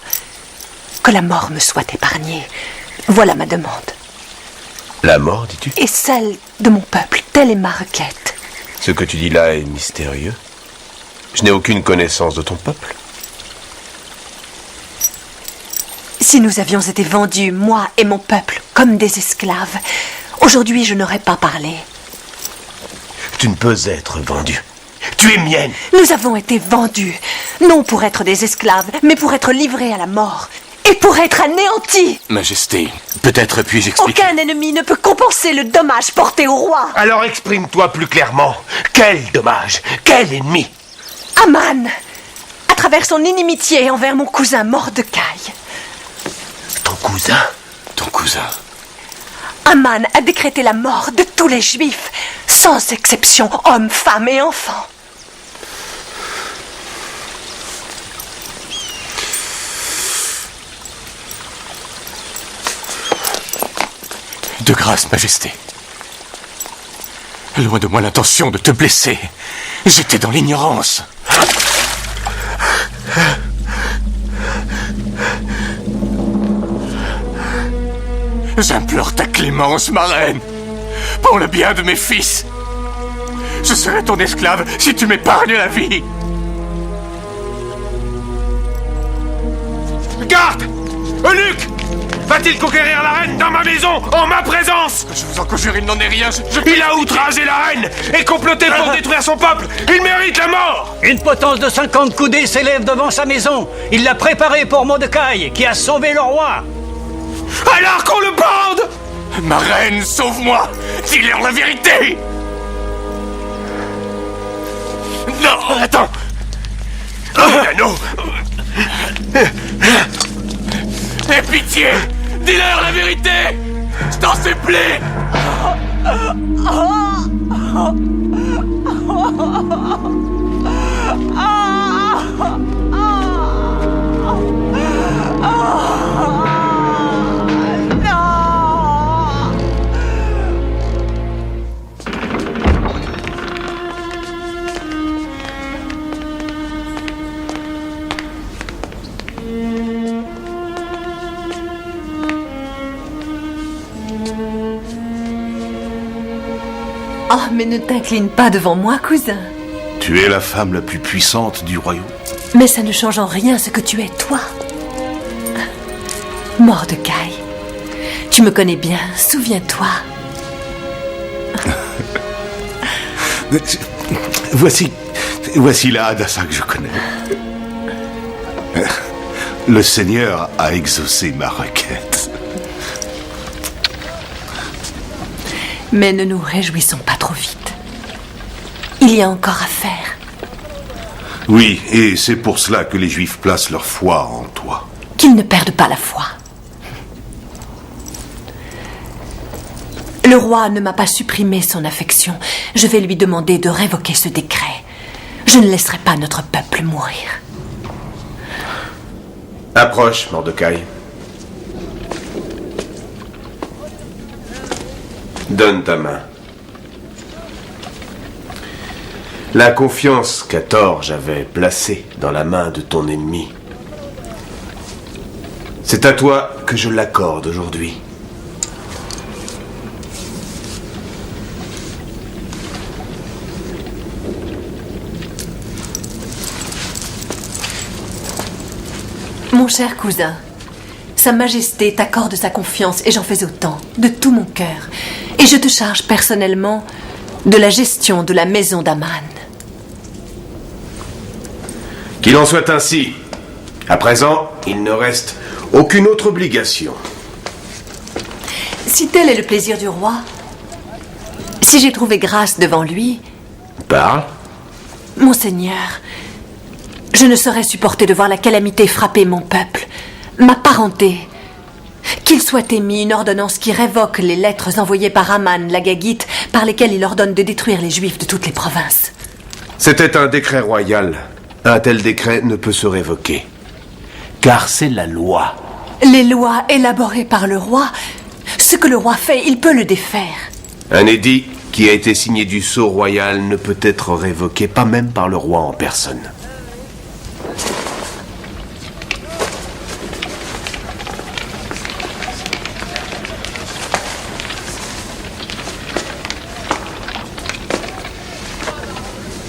que la mort me soit épargnée. Voilà ma demande. La mort, dis-tu? Et celle de mon peuple, telle est ma requête. Ce que tu dis là est mystérieux. Je n'ai aucune connaissance de ton peuple. Si nous avions été vendus, moi et mon peuple, comme des esclaves, aujourd'hui je n'aurais pas parlé. Tu ne peux être vendu. Tu es mienne. Nous avons été vendus, non pour être des esclaves, mais pour être livrés à la mort. Et pour être anéantis. Majesté, peut-être puis-je expliquer... Aucun ennemi ne peut compenser le dommage porté au roi. Alors exprime-toi plus clairement. Quel dommage? Quel ennemi? Aman, à travers son inimitié envers mon cousin Mordecai. Ton cousin? Ton cousin? Aman a décrété la mort de tous les Juifs, sans exception, hommes, femmes et enfants. De grâce, Majesté. Loin de moi l'intention de te blesser. J'étais dans l'ignorance. J'implore ta clémence, ma reine. Pour le bien de mes fils. Je serai ton esclave si tu m'épargnes la vie. Garde! Eunuque! Va-t-il conquérir la reine dans ma maison, en ma présence? Je vous en conjure, il n'en est rien. Il a outragé la reine et comploté pour détruire son peuple. Il mérite la mort. Une potence de 50 coudées s'élève devant sa maison. Il l'a préparée pour Mordecai, qui a sauvé le roi. Alors qu'on le bande! Ma reine, sauve-moi! Dis-leur la vérité! Non! Attends! L'anneau! Aie pitié! Dis-leur la vérité! Je t'en supplie! Oh, mais ne t'incline pas devant moi, cousin. Tu es la femme la plus puissante du royaume. Mais ça ne change en rien ce que tu es, toi. Mordecai, tu me connais bien, souviens-toi. Voici la Hadassah que je connais. Le Seigneur a exaucé ma requête. Mais ne nous réjouissons pas trop vite. Il y a encore à faire. Oui, et c'est pour cela que les Juifs placent leur foi en toi. Qu'ils ne perdent pas la foi. Le roi ne m'a pas supprimé son affection. Je vais lui demander de révoquer ce décret. Je ne laisserai pas notre peuple mourir. Approche, Mordecai. Donne ta main. La confiance qu'Atorge avait placée dans la main de ton ennemi, c'est à toi que je l'accorde aujourd'hui. Mon cher cousin, Sa Majesté t'accorde sa confiance et j'en fais autant, de tout mon cœur. Et je te charge personnellement de la gestion de la maison d'Aman. Qu'il en soit ainsi. À présent, il ne reste aucune autre obligation. Si tel est le plaisir du roi, si j'ai trouvé grâce devant lui... Parle. Monseigneur, je ne saurais supporter de voir la calamité frapper mon peuple, ma parenté. Qu'il soit émis une ordonnance qui révoque les lettres envoyées par Aman l'Agagite, par lesquelles il ordonne de détruire les Juifs de toutes les provinces. C'était un décret royal. Un tel décret ne peut se révoquer. Car c'est la loi. Les lois élaborées par le roi, ce que le roi fait, il peut le défaire. Un édit qui a été signé du sceau royal ne peut être révoqué, pas même par le roi en personne.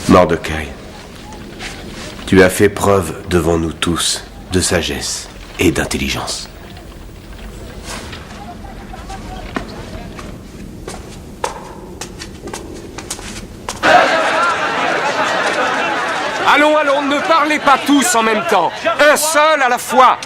Mordecai, tu as fait preuve devant nous tous de sagesse et d'intelligence. Allons, allons, ne parlez pas tous en même temps. Un seul à la fois.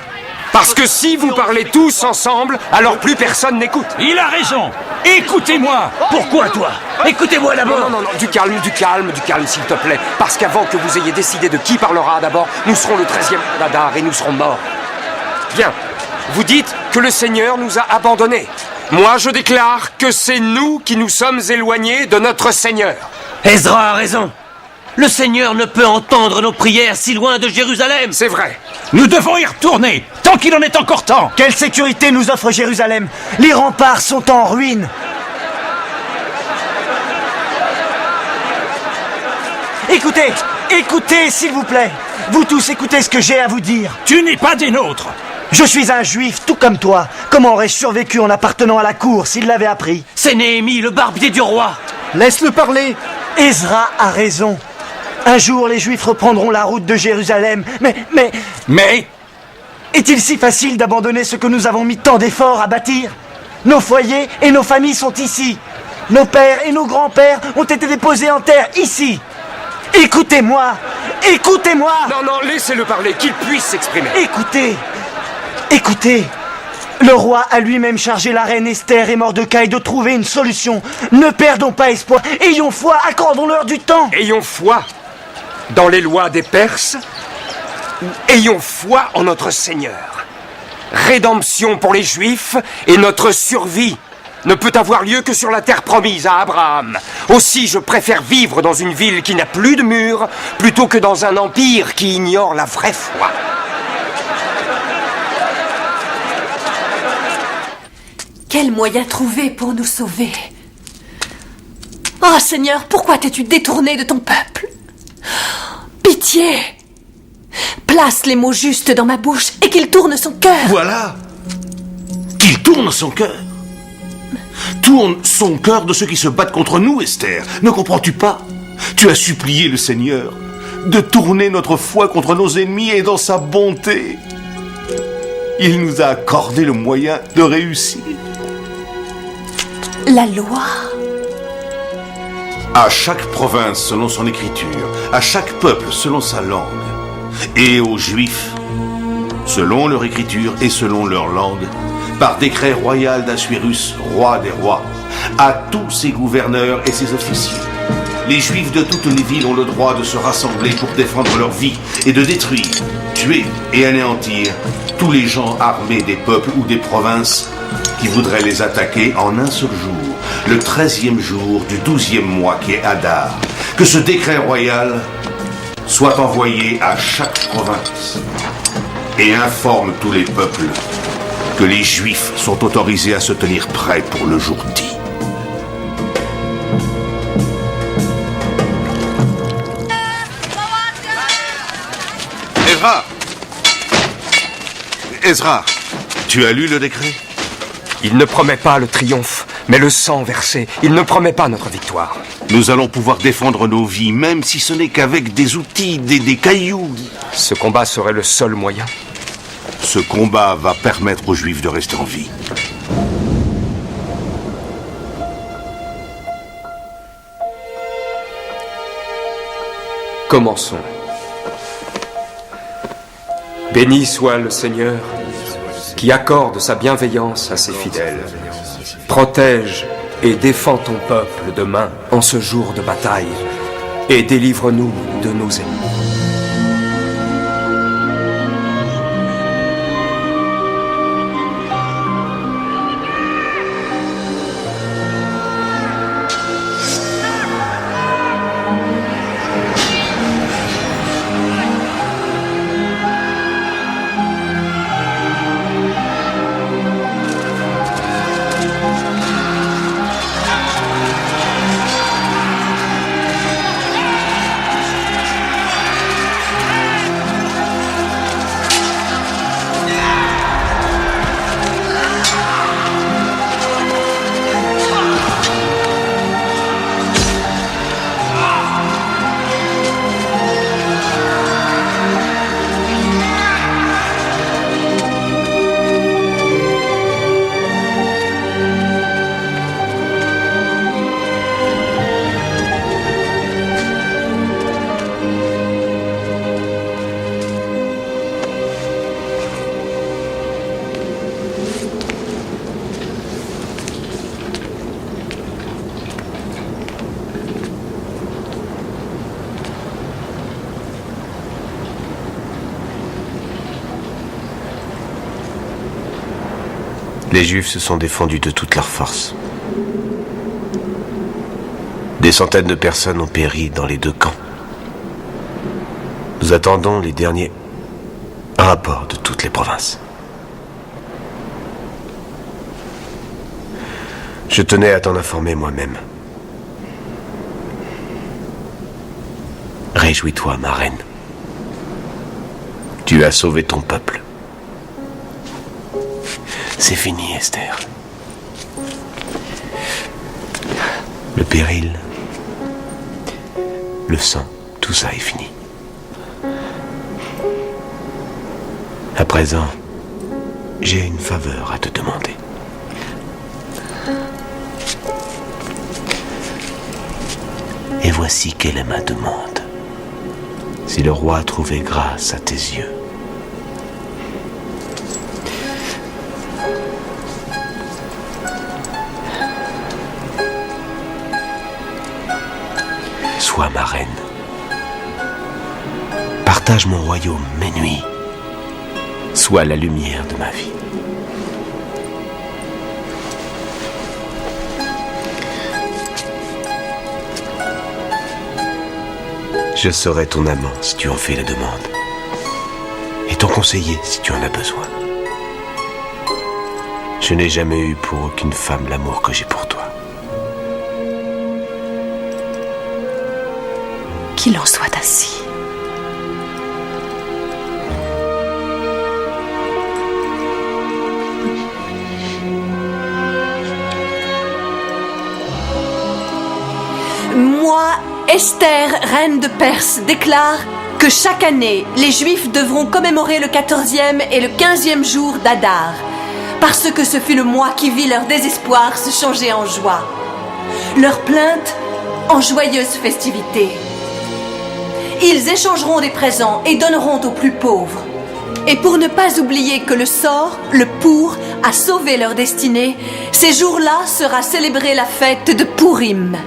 Parce que si vous parlez tous ensemble, alors plus personne n'écoute. Il a raison. Écoutez-moi. Pourquoi toi? Écoutez-moi d'abord. Non, du calme, s'il te plaît. Parce qu'avant que vous ayez décidé de qui parlera d'abord, nous serons le 13e d'Adar et nous serons morts. Bien. Vous dites que le Seigneur nous a abandonnés. Moi, je déclare que c'est nous qui nous sommes éloignés de notre Seigneur. Ezra a raison. Le Seigneur ne peut entendre nos prières si loin de Jérusalem. C'est vrai. Nous devons y retourner, tant qu'il en est encore temps. Quelle sécurité nous offre Jérusalem? Les remparts sont en ruine. Écoutez, s'il vous plaît. Vous tous, écoutez ce que j'ai à vous dire. Tu n'es pas des nôtres. Je suis un juif, tout comme toi. Comment aurais-je survécu en appartenant à la cour s'il l'avait appris? C'est Néhémie, le barbier du roi. Laisse-le parler. Ezra a raison. Un jour, les Juifs reprendront la route de Jérusalem. Mais... Est-il si facile d'abandonner ce que nous avons mis tant d'efforts à bâtir? Nos foyers et nos familles sont ici. Nos pères et nos grands-pères ont été déposés en terre ici. Écoutez-moi. Non, laissez-le parler, qu'il puisse s'exprimer. Écoutez. Le roi a lui-même chargé la reine Esther et Mordecai de trouver une solution. Ne perdons pas espoir. Ayons foi, accordons-leur du temps. Ayons foi dans les lois des Perses ou ayons foi en notre Seigneur. Rédemption pour les Juifs et notre survie ne peut avoir lieu que sur la terre promise à Abraham. Aussi, je préfère vivre dans une ville qui n'a plus de murs plutôt que dans un empire qui ignore la vraie foi. Quel moyen trouver pour nous sauver? Oh Seigneur, pourquoi t'es-tu détourné de ton peuple? Pitié! Place les mots justes dans ma bouche et qu'il tourne son cœur. Voilà! Qu'il tourne son cœur! Tourne son cœur de ceux qui se battent contre nous, Esther. Ne comprends-tu pas? Tu as supplié le Seigneur de tourner notre foi contre nos ennemis et dans sa bonté, il nous a accordé le moyen de réussir. La loi. À chaque province selon son écriture, à chaque peuple selon sa langue, et aux Juifs, selon leur écriture et selon leur langue, par décret royal d'Assuérus, roi des rois, à tous ses gouverneurs et ses officiers. Les Juifs de toutes les villes ont le droit de se rassembler pour défendre leur vie et de détruire, tuer et anéantir tous les gens armés des peuples ou des provinces qui voudraient les attaquer en un seul jour, le 13e jour du 12e mois qui est Adar. Que ce décret royal soit envoyé à chaque province et informe tous les peuples que les Juifs sont autorisés à se tenir prêts pour le jour dit. Ezra, tu as lu le décret? Il ne promet pas le triomphe, mais le sang versé. Il ne promet pas notre victoire. Nous allons pouvoir défendre nos vies, même si ce n'est qu'avec des outils, des cailloux. Ce combat serait le seul moyen. Ce combat va permettre aux Juifs de rester en vie. Commençons. Béni soit le Seigneur qui accorde sa bienveillance à ses fidèles. Protège et défends ton peuple demain en ce jour de bataille et délivre-nous de nos ennemis. Les Juifs se sont défendus de toute leur force. Des centaines de personnes ont péri dans les deux camps. Nous attendons les derniers rapports de toutes les provinces. Je tenais à t'en informer moi-même. Réjouis-toi, ma reine. Tu as sauvé ton peuple. C'est fini, Esther. Le péril, le sang, tout ça est fini. À présent, j'ai une faveur à te demander. Et voici quelle est ma demande. Si le roi a trouvé grâce à tes yeux, sois ma reine. Partage mon royaume mes nuits. Sois la lumière de ma vie. Je serai ton amant si tu en fais la demande. Et ton conseiller si tu en as besoin. Je n'ai jamais eu pour aucune femme l'amour que j'ai pour toi. Qu'il en soit ainsi. Moi, Esther, reine de Perse, déclare que chaque année, les Juifs devront commémorer le 14e et le 15e jour d'Adar, parce que ce fut le mois qui vit leur désespoir se changer en joie. Leurs plaintes en joyeuses festivités. Ils échangeront des présents et donneront aux plus pauvres. Et pour ne pas oublier que le sort, le pour, a sauvé leur destinée, ces jours-là sera célébrée la fête de Purim.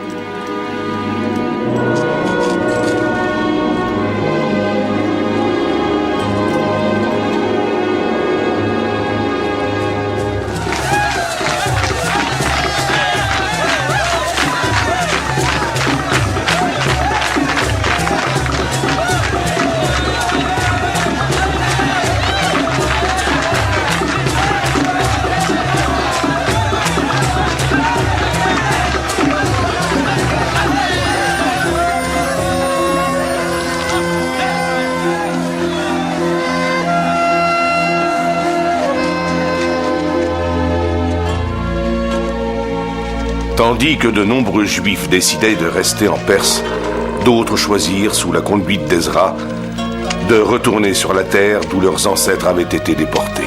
Tandis que de nombreux Juifs décidaient de rester en Perse, d'autres choisirent, sous la conduite d'Ezra, de retourner sur la terre d'où leurs ancêtres avaient été déportés.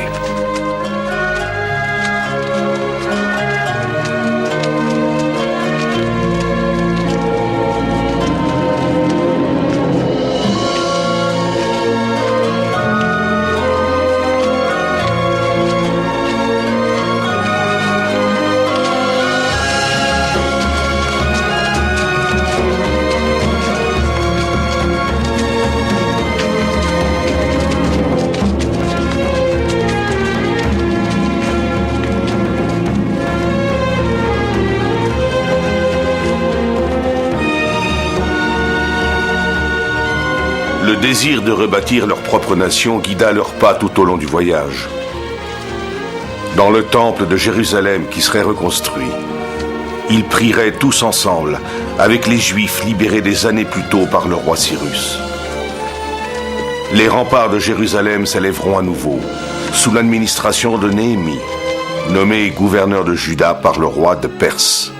Le désir de rebâtir leur propre nation guida leurs pas tout au long du voyage. Dans le temple de Jérusalem qui serait reconstruit, ils prieraient tous ensemble avec les Juifs libérés des années plus tôt par le roi Cyrus. Les remparts de Jérusalem s'élèveront à nouveau, sous l'administration de Néhémie, nommé gouverneur de Juda par le roi de Perse.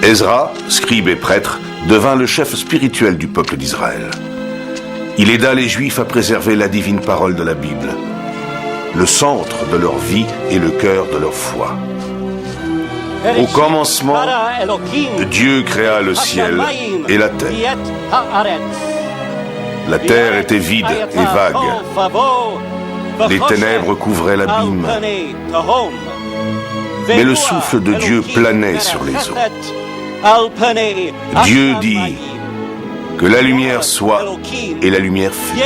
Ezra, scribe et prêtre, devint le chef spirituel du peuple d'Israël. Il aida les Juifs à préserver la divine parole de la Bible, le centre de leur vie et le cœur de leur foi. Au commencement, Dieu créa le ciel et la terre. La terre était vide et vague. Les ténèbres couvraient l'abîme. Mais le souffle de Dieu planait sur les eaux. Dieu dit que la lumière soit, et la lumière fut.